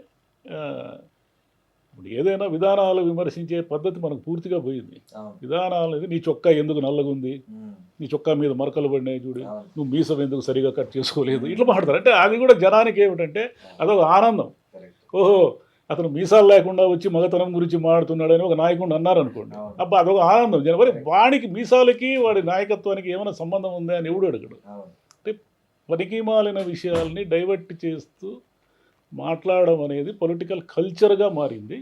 ఇప్పుడు ఏదైనా విధానాలు విమర్శించే పద్ధతి మనకు పూర్తిగా పోయింది. విధానాలు అనేది నీ చొక్కా ఎందుకు నల్లగుంది, నీ చొక్కా మీద మరకలు పడినాయి చూడు, నువ్వు మీసం ఎందుకు సరిగా కట్ చేసుకోలేదు, ఇట్లా మాట్లాడతారు. అంటే అది కూడా జనానికి ఏమిటంటే అదొక ఆనందం. ఓహో, అతను మీసాలు లేకుండా వచ్చి మగతనం గురించి మాట్లాడుతున్నాడని ఒక నాయకుడు అన్నారనుకోండి, అబ్బా అదొక ఆనందం. మరి వాడికి మీసాలకి వాడి నాయకత్వానికి ఏమైనా సంబంధం ఉందా అని ఎవడు అడగడు. అంటే పనికి మాలిన విషయాల్ని డైవర్ట్ చేస్తూ మాట్లాడడం అనేది పొలిటికల్ కల్చర్గా మారింది.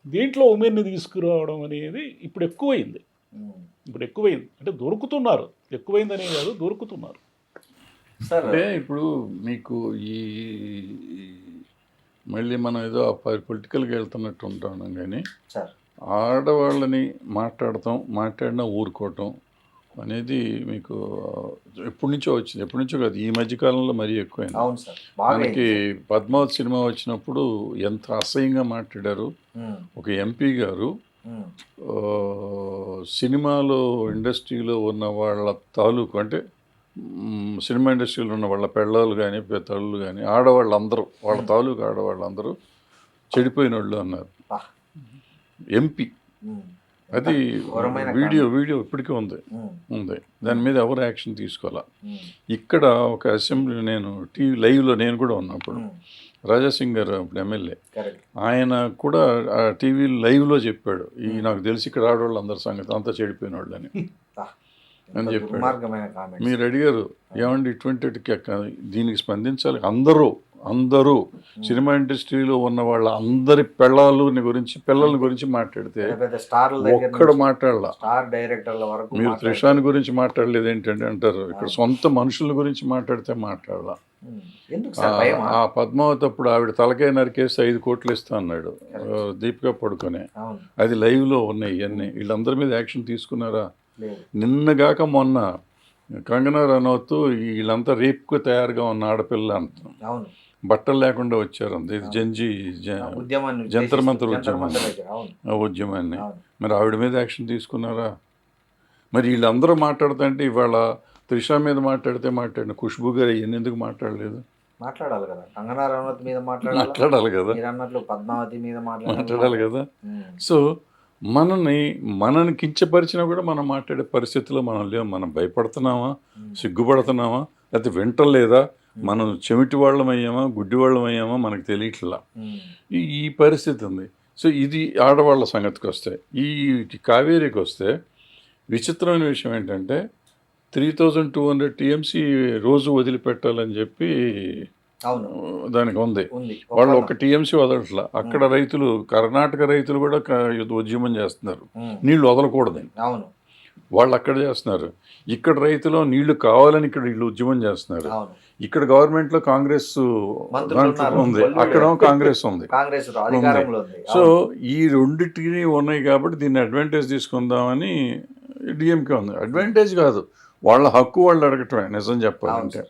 దీంట్లో ఉమెన్ని తీసుకురావడం అనేది ఇప్పుడు ఎక్కువైంది. అంటే దొరుకుతున్నారు, ఎక్కువైందనే కాదు, దొరుకుతున్నారు. అంటే ఇప్పుడు మీకు ఈ మళ్ళీ మనం ఏదో పొలిటికల్గా వెళ్తున్నట్టు ఉంటాం కానీ ఆడవాళ్ళని మాట్లాడినా ఊరుకోవటం అనేది మీకు ఎప్పటి నుంచో వచ్చింది. ఎప్పటి నుంచో కాదు, ఈ మధ్యకాలంలో మరీ ఎక్కువైంది. మనకి పద్మావతి సినిమా వచ్చినప్పుడు ఎంత అసహ్యంగా మాట్లాడారు. ఒక ఎంపీ గారు సినిమాలో ఇండస్ట్రీలో ఉన్న వాళ్ళ తాలూకు, అంటే సినిమా ఇండస్ట్రీలో ఉన్న వాళ్ళ పెళ్ళాలు కానీ తల్లులు కానీ ఆడవాళ్ళందరూ, వాళ్ళ తాలూకు ఆడవాళ్ళందరూ చెడిపోయిన వాళ్ళు అన్నారు. ఎంపీ అది వీడియో ఇప్పటికీ ఉంది. దాని మీద ఎవరు యాక్షన్ తీసుకోవాలా. ఇక్కడ ఒక అసెంబ్లీ, నేను టీవీ లైవ్లో నేను కూడా ఉన్నప్పుడు రాజాసింగ్ గారు అప్పుడు ఎమ్మెల్యే, ఆయన కూడా ఆ టీవీ లైవ్లో చెప్పాడు, ఈ నాకు తెలిసి ఇక్కడ ఆడవాళ్ళు అందరి సంగతి అంతా చెడిపోయిన వాళ్ళని అని చెప్పాడు. మీరు అడిగారు ఏమండి ఇటువంటి దీనికి స్పందించాలి. అందరూ సినిమా ఇండస్ట్రీలో ఉన్న వాళ్ళ అందరి పిల్లల గురించి మాట్లాడితే ఒక్కడు మాట్లాడాల. మీరు త్రిషాని గురించి మాట్లాడలేదు ఏంటంటే అంటారు. ఇక్కడ సొంత మనుషుల గురించి మాట్లాడితే మాట్లాడాల. ఆ పద్మావతి అప్పుడు ఆవిడ తలకాయ నరికేసి 5 కోట్లు ఇస్తా అన్నాడు దీపికా పడుకొని. అది లైవ్లో ఉన్నాయి ఇవన్నీ. వీళ్ళందరి మీద యాక్షన్ తీసుకున్నారా? నిన్నగాక మొన్న కంగనా రనౌత్ వీళ్ళంతా రేపుకు తయారుగా ఉన్న ఆడపిల్ల అంటున్నాం, బట్టలు లేకుండా వచ్చారు. ఇది జంతర్ మంతర్ ఉద్యమాన్ని. మరి ఆవిడ మీద యాక్షన్ తీసుకున్నారా? మరి వీళ్ళందరూ మాట్లాడుతుంటే ఇవాళ త్రిష మీద మాట్లాడిన ఖుష్బూ గారు ఇవన్నీ ఎందుకు మాట్లాడలేదు? మాట్లాడాలి కదా, కంగనా రనౌత్ మీద మాట్లాడాలి కదా, పద్మావతి మీద మాట్లాడాలి కదా. సో మనని కించపరిచినా కూడా మనం మాట్లాడే పరిస్థితిలో మనం లేవు. మనం భయపడుతున్నామా, సిగ్గుపడుతున్నామా, లేకపోతే వింటలేదా, మనం చెమిటి వాళ్ళం అయ్యామా, గుడ్డి వాళ్ళం అయ్యామా మనకు తెలియట్లా. ఈ పరిస్థితి ఉంది. సో ఇది ఆడవాళ్ళ సంగతికి వస్తే, ఈ కావేరీకి వస్తే విచిత్రమైన విషయం ఏంటంటే 3200 TMC రోజు వదిలిపెట్టాలని చెప్పి దానికి ఉంది. వాళ్ళు ఒక TMC వదలట్లా. అక్కడ రైతులు, కర్ణాటక రైతులు కూడా ఉద్యమం చేస్తున్నారు, నీళ్లు వదలకూడదని. వాళ్ళు అక్కడ చేస్తున్నారు. ఇక్కడ రైతులు నీళ్లు కావాలని ఇక్కడ వీళ్ళు ఉద్యమం చేస్తున్నారు. ఇక్కడ గవర్నమెంట్లో కాంగ్రెస్ ఉంది, అక్కడ కాంగ్రెస్ ఉంది. సో ఈ రెండింటిని ఉన్నాయి కాబట్టి దీన్ని అడ్వాంటేజ్ తీసుకుందామని డిఎంకే ఉంది. అడ్వాంటేజ్ కాదు, వాళ్ళ హక్కు వాళ్ళు అడగటమే నిజం చెప్పాలంటే.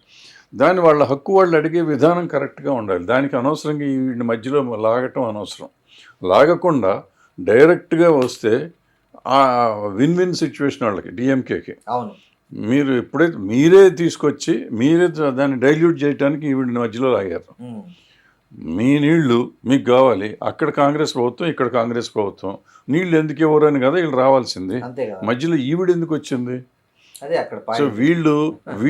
దాని వాళ్ళ హక్కు వాళ్ళు అడిగే విధానం కరెక్ట్గా ఉండాలి. దానికి అనవసరంగా ఈ మధ్యలో లాగటం అనవసరం. లాగకుండా డైరెక్ట్గా వస్తే ఆ విన్ సిచ్యువేషన్ వాళ్ళకి, డిఎంకేకి. మీరు ఎప్పుడైతే మీరే తీసుకొచ్చి మీరే దాన్ని డైల్యూట్ చేయడానికి ఈవిడ మధ్యలో లాగారు. మీ నీళ్లు మీకు కావాలి, అక్కడ కాంగ్రెస్ ప్రభుత్వం, ఇక్కడ కాంగ్రెస్ ప్రభుత్వం, నీళ్లు ఎందుకు ఇవ్వరని కదా వీళ్ళు రావాల్సింది. మధ్యలో ఈవిడ ఎందుకు వచ్చింది? అదే అక్కడ సో point.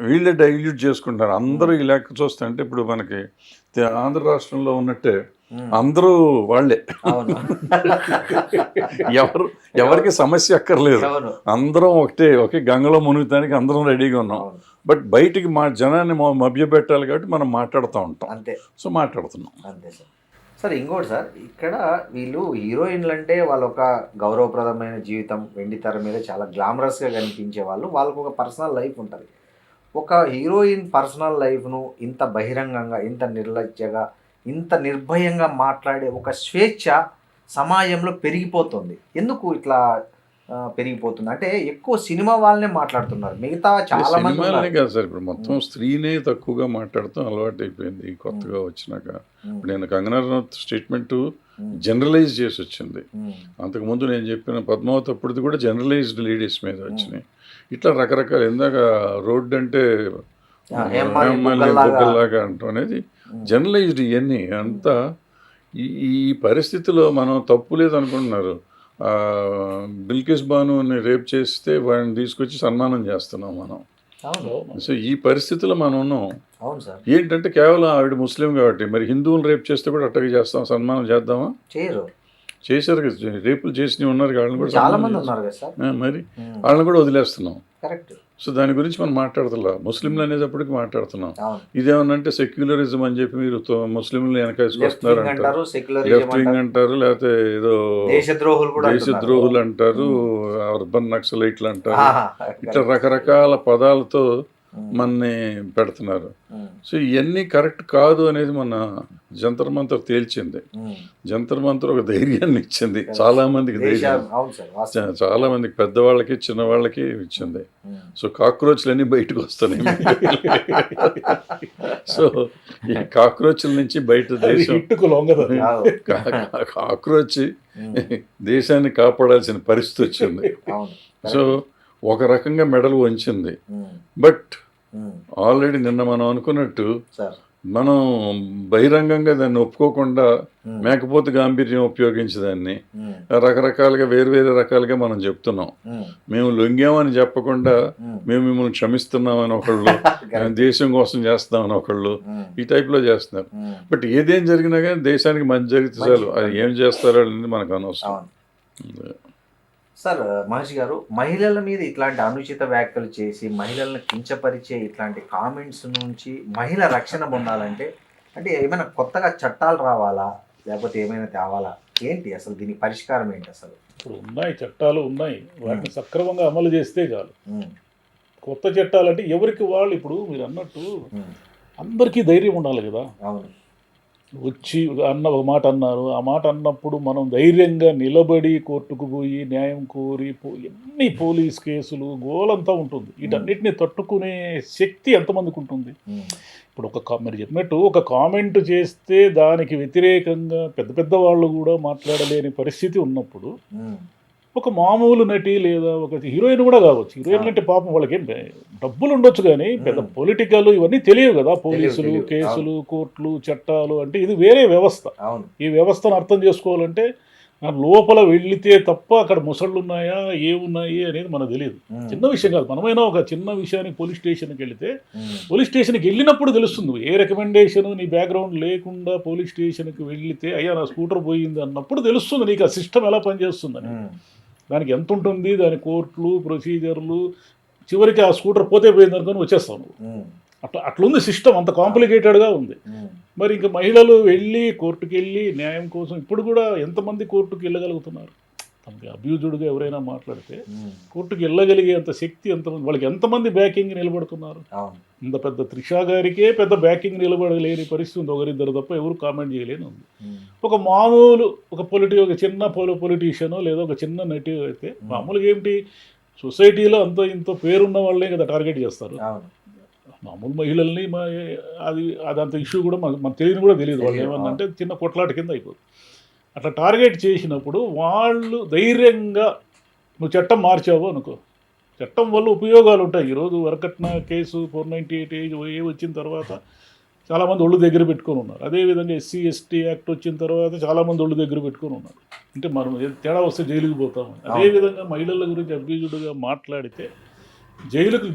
వీళ్ళే డైల్యూట్ చేసుకుంటారు. అందరూ ఈ లెక్క చూస్తే అంటే ఇప్పుడు మనకి ఆంధ్ర రాష్ట్రంలో ఉన్నట్టే అందరూ వాళ్ళే, అవును ఎవరికి సమస్య అక్కర్లేదు, అవును అందరం ఒకే గంగలో మునుగుతానికి అందరం రెడీగా ఉన్నాం. అవును బట్ బయటికి మా జనాన్ని మభ్యపెట్టాలి కాబట్టి మనం మాట్లాడుతూ ఉంటాం. అంతే సో మాట్లాడుతున్నాం. అంతే సార్. సార్ ఇంకోటి సార్, ఇక్కడ వీళ్ళు హీరోయిన్లు అంటే వాళ్ళ ఒక గౌరవప్రదమైన జీవితం, వెండి తెర మీద చాలా గ్లామరస్గా కనిపించే వాళ్ళు, వాళ్ళకు ఒక పర్సనల్ లైఫ్ ఉంటుంది. ఒక హీరోయిన్ పర్సనల్ లైఫ్ను ఇంత బహిరంగంగా, ఇంత నిర్లజ్జగా, ఇంత నిర్భయంగా మాట్లాడే ఒక స్వేచ్ఛ సమాజంలో పెరిగిపోతుంది. ఎందుకు ఇట్లా పెరిగిపోతుంది అంటే ఎక్కువ సినిమా వాళ్ళనే మాట్లాడుతున్నారు, మిగతా చాలా మంది సినిమాలనే కాదు సార్, ఇప్పుడు మొత్తం స్త్రీనే తక్కువగా మాట్లాడుతాం అలవాటు అయిపోయింది కొత్తగా వచ్చినాక. ఇప్పుడు నేను కంగనా రనౌత్ స్టేట్మెంట్ జనరలైజ్ చేసి వచ్చింది. అంతకుముందు నేను చెప్పిన పద్మావతి అప్పుడుది కూడా జనరలైజ్డ్ లేడీస్ మీద వచ్చినాయి. ఇట్లా రకరకాల, ఇందాక రోడ్డు అంటే బొగ్గల్లాగా అంటాం అనేది జనరలైజ్డ్. ఇవన్నీ అంతా ఈ పరిస్థితిలో మనం తప్పు లేదు అనుకుంటున్నారు. బిల్కిస్ బానుని రేప్ చేస్తే వాడిని తీసుకొచ్చి సన్మానం చేస్తున్నాం మనం. సో ఈ పరిస్థితిలో మనం ఉన్నాం. ఏంటంటే కేవలం ఆవిడ ముస్లిం కాబట్టి, మరి హిందువులు రేప్ చేస్తే కూడా అట్టగా చేస్తాం, సన్మానం చేద్దామా? చేశారు కదా, రేపులు చేసినవి ఉన్నారు, వాళ్ళని కూడా మరి వాళ్ళని కూడా వదిలేస్తున్నాం. సో దాని గురించి మనం మాట్లాడుతున్నాం. ముస్లింలు అనేటప్పటికి మాట్లాడుతున్నాం. ఇదేమన్నంటే సెక్యులరిజం అని చెప్పి మీరు ముస్లింలు వెనకేసుకొస్తున్నారు అంటారు, లెఫ్ట్ వింగ్ అంటారు, లేకపోతే ఏదో దేశద్రోహులు అంటారు, అర్బన్ నక్సలైట్లు అంటారు, ఇట్లా రకరకాల పదాలతో మనని పెడుతున్నారు. సో ఇవన్నీ కరెక్ట్ కాదు అనేది మన జంతర్ మంతర్ తేల్చింది. జంతర్ మంతర్ ఒక ధైర్యాన్ని ఇచ్చింది చాలా మందికి, ధైర్యం చాలా మందికి, పెద్దవాళ్ళకి చిన్నవాళ్ళకి ఇచ్చింది. సో కాక్రోచ్లు అన్నీ బయటకు వస్తున్నాయి. సో ఈ కాక్రోచ్ల నుంచి బయట దేశం, కాక్రోచ్ దేశాన్ని కాపాడాల్సిన పరిస్థితి వచ్చింది. సో ఒక రకంగా మెడలు వంచింది. బట్ ఆల్రెడీ నిన్న మనం అనుకున్నట్టు మనం బహిరంగంగా దాన్ని ఒప్పుకోకుండా మేకపోతు గాంభీర్యం ఉపయోగించి దాన్ని రకరకాలుగా వేరు రకాలుగా మనం చెప్తున్నాం. మేము లొంగామని చెప్పకుండా మేము మిమ్మల్ని క్షమిస్తున్నామని ఒకళ్ళు, దేశం కోసం చేస్తామని ఒకళ్ళు, ఈ టైప్లో చేస్తున్నారు. బట్ ఏదేం జరిగినా కానీ దేశానికి మంచి జరిగితే చాలు, అది ఏం చేస్తారో అనేది మనకు అనవసరం. సార్ మహేష్ గారు, మహిళల మీద ఇట్లాంటి అనుచిత వ్యాఖ్యలు చేసి మహిళలను కించపరిచే ఇట్లాంటి కామెంట్స్ నుంచి మహిళ రక్షణ పొందాలంటే అంటే ఏమైనా కొత్తగా చట్టాలు రావాలా, లేకపోతే ఏమైనా తేవాలా, ఏంటి అసలు దీనికి పరిష్కారం ఏంటి? అసలు ఇప్పుడు ఉన్నాయి చట్టాలు ఉన్నాయి, వాటిని సక్రమంగా అమలు చేస్తే చాలు. కొత్త చట్టాలు అంటే ఎవరికి వాళ్ళు, ఇప్పుడు మీరు అన్నట్టు అందరికీ ధైర్యం ఉండాలి కదా. అవును, వచ్చి ఒక మాట అన్నారు, ఆ మాట అన్నప్పుడు మనం ధైర్యంగా నిలబడి కోర్టుకు పోయి న్యాయం కోరి ఎన్ని పోలీస్ కేసులు గోలంతా ఉంటుంది, వీటన్నిటిని తట్టుకునే శక్తి ఎంతమందికి ఉంటుంది? ఇప్పుడు మీరు చెప్పినట్టు ఒక కామెంట్ చేస్తే దానికి వ్యతిరేకంగా పెద్ద వాళ్ళు కూడా మాట్లాడలేని పరిస్థితి ఉన్నప్పుడు ఒక మామూలు నటి లేదా ఒక హీరోయిన్ కూడా కావచ్చు, హీరోయిన్ అంటే పాపం వాళ్ళకి ఏం డబ్బులు ఉండొచ్చు కానీ పెద్ద పొలిటికల్ ఇవన్నీ తెలియవు కదా, పోలీసులు, కేసులు, కోర్టులు, చట్టాలు అంటే ఇది వేరే వ్యవస్థ. ఈ వ్యవస్థను అర్థం చేసుకోవాలంటే లోపల వెళ్లితే తప్ప అక్కడ ముసళ్ళు ఉన్నాయా ఏమున్నాయి అనేది మనకు తెలియదు. చిన్న విషయం కాదు, మనమైనా ఒక చిన్న విషయానికి పోలీస్ స్టేషన్కి వెళితే పోలీస్ స్టేషన్కి వెళ్ళినప్పుడు తెలుస్తుంది. ఏ రికమెండేషన్ నీ బ్యాక్గ్రౌండ్ లేకుండా పోలీస్ స్టేషన్కి వెళితే అయ్యా నా స్కూటర్ పోయింది అన్నప్పుడు తెలుస్తుంది నీకు ఆ సిస్టమ్ ఎలా పనిచేస్తుందని, దానికి ఎంత ఉంటుంది, దాని కోర్టులు ప్రొసీజర్లు, చివరికి ఆ స్కూటర్ పోతే పోయింది అనుకొని వచ్చేస్తావు నువ్వు. అట్లుంది సిస్టమ్, అంత కాంప్లికేటెడ్గా ఉంది. మరి ఇంకా మహిళలు వెళ్ళి కోర్టుకు వెళ్ళి న్యాయం కోసం ఇప్పుడు కూడా ఎంతమంది కోర్టుకు వెళ్ళగలుగుతున్నారు? తనకి అబ్యూజుడ్గా ఎవరైనా మాట్లాడితే కోర్టుకు వెళ్ళగలిగే అంత శక్తి ఎంతమంది, వాళ్ళకి ఎంతమంది బ్యాకింగ్ నిలబడుతున్నారు? ఇంత పెద్ద త్రిషా గారికే పెద్ద బ్యాకింగ్ నిలబడలేని పరిస్థితి ఉంది, ఒకరిద్దరు తప్ప ఎవరు కామెంట్ చేయలేని ఉంది. ఒక మామూలు ఒక చిన్న పొలిటీషియనో లేదా ఒక చిన్న నటి అయితే మామూలుగా ఏమిటి సొసైటీలో అంత ఇంత పేరున్న వాళ్ళే కదా టార్గెట్ చేస్తారు. మామూలు మహిళల్ని అదంత ఇష్యూ కూడా మనకు తెలియని కూడా తెలియదు. వాళ్ళు ఏమన్నంటే చిన్న కొట్లాట కింద అయిపోతుంది. అట్లా టార్గెట్ చేసినప్పుడు వాళ్ళు ధైర్యంగా నువ్వు చట్టం మార్చావు అనుకో, చట్టం వల్ల ఉపయోగాలు ఉంటాయి. ఈరోజు వరకట్న కేసు 498 వచ్చిన తర్వాత చాలామంది ఒళ్ళు దగ్గర పెట్టుకొని ఉన్నారు. అదేవిధంగా SC ST యాక్ట్ వచ్చిన తర్వాత చాలామంది ఒళ్ళు దగ్గర పెట్టుకొని ఉన్నారు. అంటే మనం తేడా వస్తే జైలుకి పోతాము. అదేవిధంగా మహిళల గురించి అబ్యూజ్డ్గా మాట్లాడితే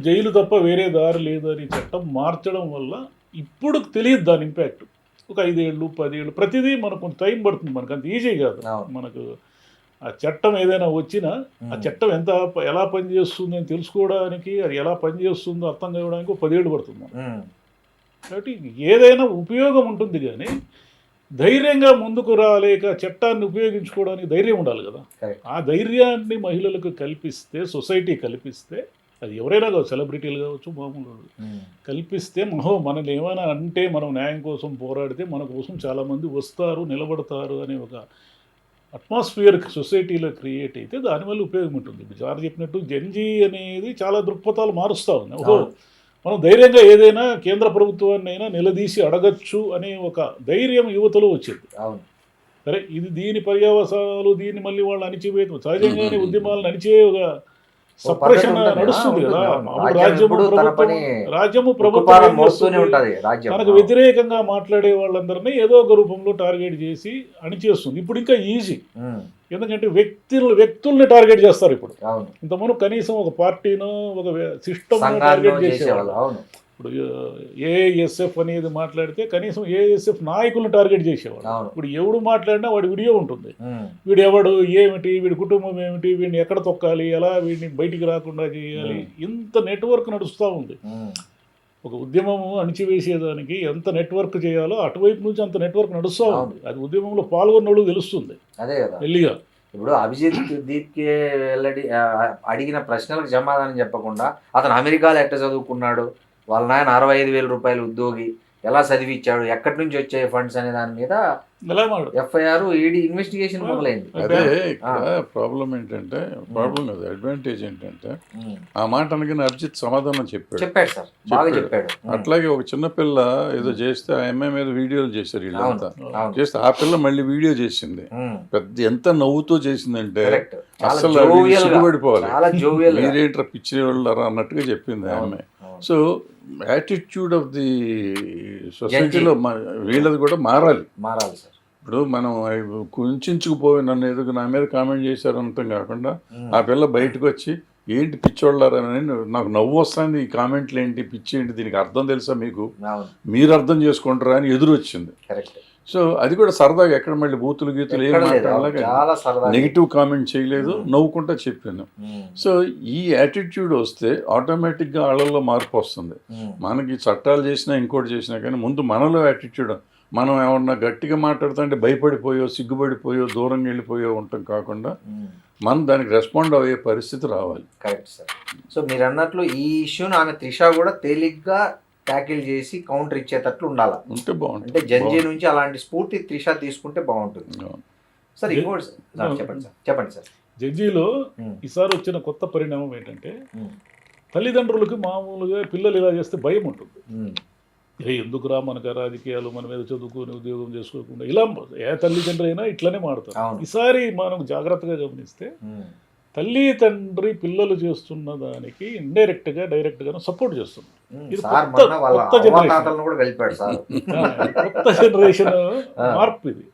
జైలు తప్ప వేరే దారి లేదు అని చట్టం మార్చడం వల్ల ఇప్పుడు తెలియదు దాని ఇంపాక్ట్. ఒక 5 ఏళ్ళు 10 ఏళ్ళు ప్రతిదీ మనకు కొంచెం టైం పడుతుంది. మనకు అంత ఈజీ కాదు. మనకు ఆ చట్టం ఏదైనా వచ్చినా ఆ చట్టం ఎలా పనిచేస్తుంది అని తెలుసుకోవడానికి, అది ఎలా పనిచేస్తుందో అర్థం కావడానికి 10 ఏళ్ళు పడుతుంది. కాబట్టి ఏదైనా ఉపయోగం ఉంటుంది కానీ ధైర్యంగా ముందుకు రాలేక చట్టాన్ని ఉపయోగించుకోవడానికి ధైర్యం ఉండాలి కదా. ఆ ధైర్యాన్ని మహిళలకు కల్పిస్తే, సొసైటీ కల్పిస్తే, అది ఎవరైనా కావచ్చు, సెలబ్రిటీలు కావచ్చు, మామూలు కల్పిస్తే మనల్ని ఏమైనా అంటే మనం న్యాయం కోసం పోరాడితే మన కోసం చాలామంది వస్తారు, నిలబడతారు అనే ఒక అట్మాస్ఫియర్ సొసైటీలో క్రియేట్ అయితే దానివల్ల ఉపయోగం ఉంటుంది. ఇప్పుడు జార్ చెప్పినట్టు జెన్జీ అనేది చాలా దృక్పథాలు మారుస్తూ ఉంది. మనం ధైర్యంగా ఏదైనా కేంద్ర ప్రభుత్వాన్ని అయినా నిలదీసి అడగచ్చు అనే ఒక ధైర్యం యువతలో వచ్చింది. సరే, ఇది దీని పర్యవసానాలు, దీన్ని మళ్ళీ వాళ్ళు అణిచివేయడం సహజంగానే ఉద్యమాలను అణిచే ఒక సప్రెషన్ నడుస్తుంది కదా. రాజ్యము ప్రభుత్వం తనకు వ్యతిరేకంగా మాట్లాడే వాళ్ళందరినీ ఏదో ఒక రూపంలో టార్గెట్ చేసి అణిచేస్తుంది. ఇప్పుడు ఇంకా ఈజీ, ఎందుకంటే వ్యక్తుల్ని టార్గెట్ చేస్తారు. ఇప్పుడు ఇంతకుముందు కనీసం ఒక పార్టీనో ఒక సిస్టమ్ టార్గెట్ చేసేవాళ్ళు. ఇప్పుడు ఏఎస్ఎఫ్ అనేది మాట్లాడితే కనీసం ఏఎస్ఎఫ్ నాయకులను టార్గెట్ చేసేవాడు. ఇప్పుడు ఎవడు మాట్లాడినా వాడి వీడియో ఉంటుంది. వీడు ఎవడు, ఏమిటి, వీడి కుటుంబం ఏమిటి, వీడిని ఎక్కడ తొక్కాలి, ఎలా వీడిని బయటికి రాకుండా చేయాలి, ఇంత నెట్వర్క్ నడుస్తూ ఉంది. ఒక ఉద్యమము అణిచివేసేదానికి ఎంత నెట్వర్క్ చేయాలో అటువైపు నుంచి అంత నెట్వర్క్ నడుస్తూ ఉంది. అది ఉద్యమంలో పాల్గొన్నోళ్ళు తెలుస్తుంది. అదే కదా వెళ్ళిగా ఇప్పుడు అభిజిత్ దీప్కి అడిగిన ప్రశ్నలకు సమాధానం చెప్పకుండా అతను అమెరికాలో ఎట్ట చదువుకున్నాడు, వాళ్ళ నాయన 65,000 రూపాయలు ఉద్యోగి, ఎలా చదివించాడు, ఎక్కడి నుంచి వచ్చాయి ఫండ్స్ అనే దాని మీద ఎఫ్ఐఆర్, ఈడీ ఇన్వెస్టిగేషన్ మొదలైంది. అదే ప్రాబ్లం ఏంటంటే, అడ్వాంటేజ్ ఏంటంటే ఆ మాట అనగానే అభిజిత్ సమాధానం చెప్పాడు సార్, బాగా చెప్పాడు. అట్లాగే ఒక చిన్న పిల్ల ఏదో చేస్తే ఆ అమ్మాయి మీద వీడియోలు చేశారు వీళ్ళంతా. చేస్తే ఆ పిల్ల మళ్ళీ వీడియో చేసింది, పెద్ద ఎంత నవ్వుతూ చేసిందంటే అసలు సిగ్గుపడిపోవాలి, మీరేంట్రా పిచ్చి వాళ్ళు అన్నట్టుగా చెప్పింది ఆ అమ్మాయి. సో యాటిట్యూడ్ ఆఫ్ ది సొసైటీలో వీళ్ళది కూడా మారాలి సార్. ఇప్పుడు మనం కుంచుకుపోయి నన్ను ఎదుగు నా మీద కామెంట్ చేశారు అంతం కాకుండా ఆ పిల్ల బయటకు వచ్చి ఏంటి పిచ్చోళ్ళారని, నాకు నవ్వు వస్తుంది, ఈ కామెంట్లు ఏంటి, పిచ్చి ఏంటి, దీనికి అర్థం తెలుసా మీకు, మీరు అర్థం చేసుకుంటారా అని ఎదురు వచ్చింది. సో అది కూడా సరదాగా, ఎక్కడ మళ్ళీ బూతులు గీతులు ఏం మాట్లాడలేక నెగిటివ్ కామెంట్ చేయలేదు, నవ్వుకుంటా చెప్పాను. సో ఈ యాటిట్యూడ్ వస్తే ఆటోమేటిక్గా వాళ్ళల్లో మార్పు వస్తుంది. మనకి చట్టాలు చేసినా ఇంకోటి చేసినా కానీ ముందు మనలో యాటిట్యూడ్, మనం ఏమన్నా గట్టిగా మాట్లాడుతుంటే భయపడిపోయో, సిగ్గుపడిపోయో, దూరంగా వెళ్ళిపోయో ఉంటాం కాకుండా మనం దానికి రెస్పాండ్ అయ్యే పరిస్థితి రావాలి. Correct sir. సో మీరు అన్నట్లు ఈ ఇష్యూని ఆమె త్రిష కూడా తేలిగ్గా ట్యాకిల్ చేసి కౌంటర్ ఇచ్చేటట్లు ఉండాలి, ఉంటే బాగుంటుంది. అంటే జడ్జి నుంచి అలాంటి స్ఫూర్తి త్రిష తీసుకుంటే బాగుంటుంది. సార్ ఇంకోటి చెప్పండి సార్. జడ్జిలో ఈసారి వచ్చిన కొత్త పరిణామం ఏంటంటే తల్లిదండ్రులకి మామూలుగా పిల్లలు ఇలా చేస్తే భయం ఉంటుంది. ఎందుకురా మనకు రాజకీయాలు, మన మీద చదువుకొని ఉద్యోగం చేసుకోకుండా ఇలా ఏ తల్లిదండ్రి అయినా ఇట్లనే మాడతారు. ఈసారి మనం జాగ్రత్తగా గమనిస్తే తల్లి తండ్రి పిల్లలు చేస్తున్న దానికి ఇండైరెక్ట్గా డైరెక్ట్గా సపోర్ట్ చేస్తున్నారు. ఇది కొత్త జనరేషన్ మార్పు. ఇది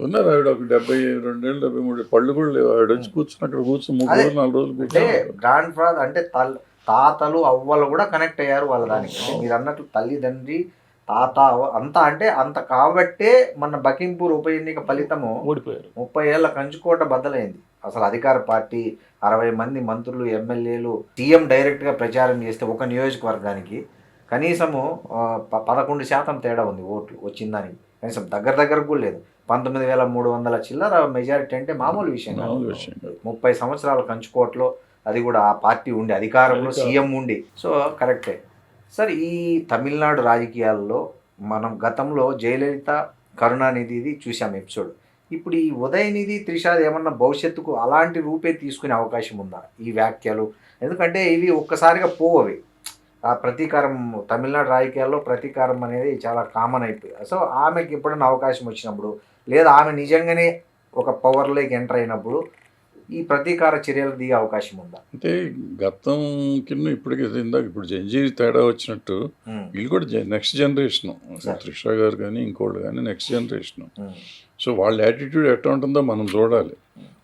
ఉన్నారు ఆవిడ ఒక 72 ఏళ్ళు 73 పళ్ళు కూడా లేవు. ఆవిడ వచ్చి కూర్చుని అక్కడ కూర్చొని 3 రోజులు 4 రోజులు కూర్చొని గ్రాండ్ ఫాదర్ అంటే తాతలు అవ్వలు కూడా కనెక్ట్ అయ్యారు వాళ్ళ దానికి. మీరు అన్నట్లు తల్లిదండ్రి తాత అంతా అంటే అంత కాబట్టే మన బకింపూర్ ఉప ఎన్నిక ఫలితము ఓడిపోయారు. 30 ఏళ్ల కంచుకోట బద్దలైంది. అసలు అధికార పార్టీ 60 మంది మంత్రులు, ఎమ్మెల్యేలు, సీఎం డైరెక్ట్గా ప్రచారం చేస్తే ఒక నియోజకవర్గానికి కనీసము 11% తేడా ఉంది ఓట్లు వచ్చిందానికి. కనీసం దగ్గరకు కూడా లేదు. 19,300 చిల్లర మెజారిటీ అంటే మామూలు విషయం కాదు. 30 సంవత్సరాల కంచుకోటలో, అది కూడా ఆ పార్టీ ఉండి అధికారంలో సీఎం ఉండి. సో కరెక్టే సార్. ఈ తమిళనాడు రాజకీయాల్లో మనం గతంలో జయలలిత, కరుణానిధిది చూసాం ఎపిసోడ్. ఇప్పుడు ఈ ఉదయనిధి, త్రిషాది ఏమన్నా భవిష్యత్తుకు అలాంటి రూపే తీసుకునే అవకాశం ఉందా ఈ వ్యాఖ్యలు? ఎందుకంటే ఇవి ఒక్కసారిగా పోవవి. ఆ ప్రతీకారం, తమిళనాడు రాజకీయాల్లో ప్రతీకారం అనేది చాలా కామన్ అయిపోయింది. సో ఆమెకి ఎప్పుడైనా అవకాశం వచ్చినప్పుడు, లేదా ఆమె నిజంగానే ఒక పవర్లోకి ఎంటర్ అయినప్పుడు ఈ ప్రతీకార చర్యలకు దిగే అవకాశం ఉందా? అంటే గతం కింద ఇప్పటికి ఇందాక ఇప్పుడు జంజీర్ తేడా వచ్చినట్టు వీళ్ళు కూడా నెక్స్ట్ జనరేషన్, త్రిష గారు కానీ ఇంకోళ్ళు కానీ నెక్స్ట్ జనరేషన్. సో వాళ్ళ యాటిట్యూడ్ ఎట్లా ఉంటుందో మనం చూడాలి.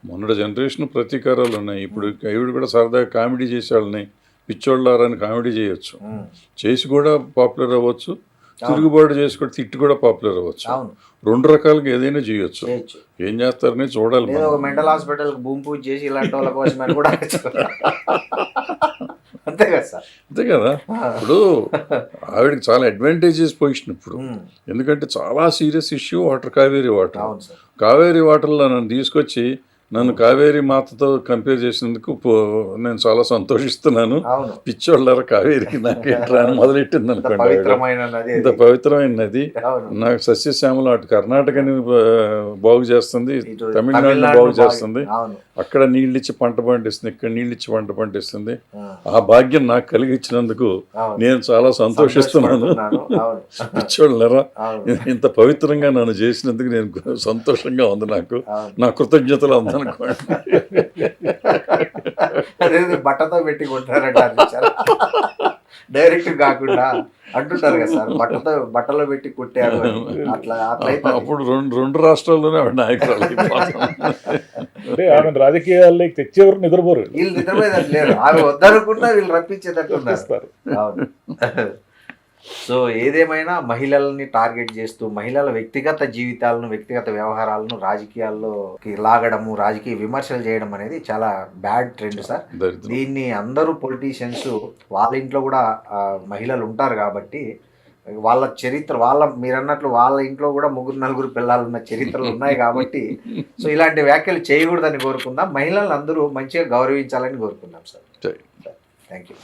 మొన్నటి జనరేషన్ ప్రతీకారాలు ఉన్నాయి. ఇప్పుడు ఈవిడ కూడా సరదాగా కామెడీ చేసే వాళ్ళని పిచ్చోళ్ళారని కామెడీ చేయొచ్చు, చేసి కూడా పాపులర్ అవ్వచ్చు, తిరుగుబాటు చేసి కూడా తిట్టి కూడా పాపులర్ అవ్వచ్చు. రెండు రకాలుగా ఏదైనా చేయొచ్చు. ఏం చేస్తారని చూడాలి. మెంటల్ హాస్పిటల్ భూమి పూజ చేసి ఇలాంటి వాళ్ళ కోసం కూడా అంతే కదా సార్. అంతే కదా. ఇప్పుడు ఆవిడకి చాలా అడ్వాంటేజెస్ పొజిషన్ ఇప్పుడు. ఎందుకంటే చాలా సీరియస్ ఇష్యూ కావేరీ వాటర్లో నన్ను తీసుకొచ్చి నన్ను కావేరీ మాతతో కంపేర్ చేసినందుకు నేను చాలా సంతోషిస్తున్నాను. పిచ్చోళ్ళారా కావేరికి నాకు ఎట్లా అని మొదలెట్టింది అనుకోండి. ఇంత పవిత్రమైన నది నాకు సస్యశ్యామలం. అటు కర్ణాటకని బాగు చేస్తుంది, తమిళనాడుని బాగు చేస్తుంది. అక్కడ నీళ్ళిచ్చి పంట పండిస్తుంది, ఇక్కడ నీళ్ళిచ్చి పంట పండిస్తుంది. ఆ భాగ్యం నాకు కలిగించినందుకు నేను చాలా సంతోషిస్తున్నాను. పిచ్చోళ్ళారా ఇంత పవిత్రంగా నన్ను చేసినందుకు నేను సంతోషంగా ఉంది. నాకు నా కృతజ్ఞతలు అందనుకోండి. అదే బట్టతో పెట్టి కొట్టారంట డైరెక్ట్ కాకుండా అంటుంటారు కదా సార్, బట్టలో పెట్టి కొట్టారు అట్లా. అప్పుడు రెండు రాష్ట్రాల్లోనే ఆవిడ నాయకురాలు. అంటే ఆమె రాజకీయాల్లోకి తెచ్చేవారు నిద్రపోరు. వీళ్ళు నిద్రపోయేది లేరు, ఆమె వద్దనుకుంటా వీళ్ళు రప్పించేటట్టు ఉన్నారు. సో ఏదేమైనా మహిళల్ని టార్గెట్ చేస్తూ మహిళల వ్యక్తిగత జీవితాలను, వ్యక్తిగత వ్యవహారాలను రాజకీయాల్లోకి లాగడము, రాజకీయ విమర్శలు చేయడం అనేది చాలా బ్యాడ్ ట్రెండ్ సార్. దీన్ని అందరూ పొలిటీషియన్స్ వాళ్ళ ఇంట్లో కూడా మహిళలు ఉంటారు కాబట్టి వాళ్ళ చరిత్ర, మీరన్నట్లు వాళ్ళ ఇంట్లో కూడా 3-4 పిల్లలు ఉన్న చరిత్రలు ఉన్నాయి కాబట్టి సో ఇలాంటి వ్యాఖ్యలు చేయకూడదని కోరుకుందాం. మహిళలను అందరూ మంచిగా గౌరవించాలని కోరుకుందాం సార్. Thank you.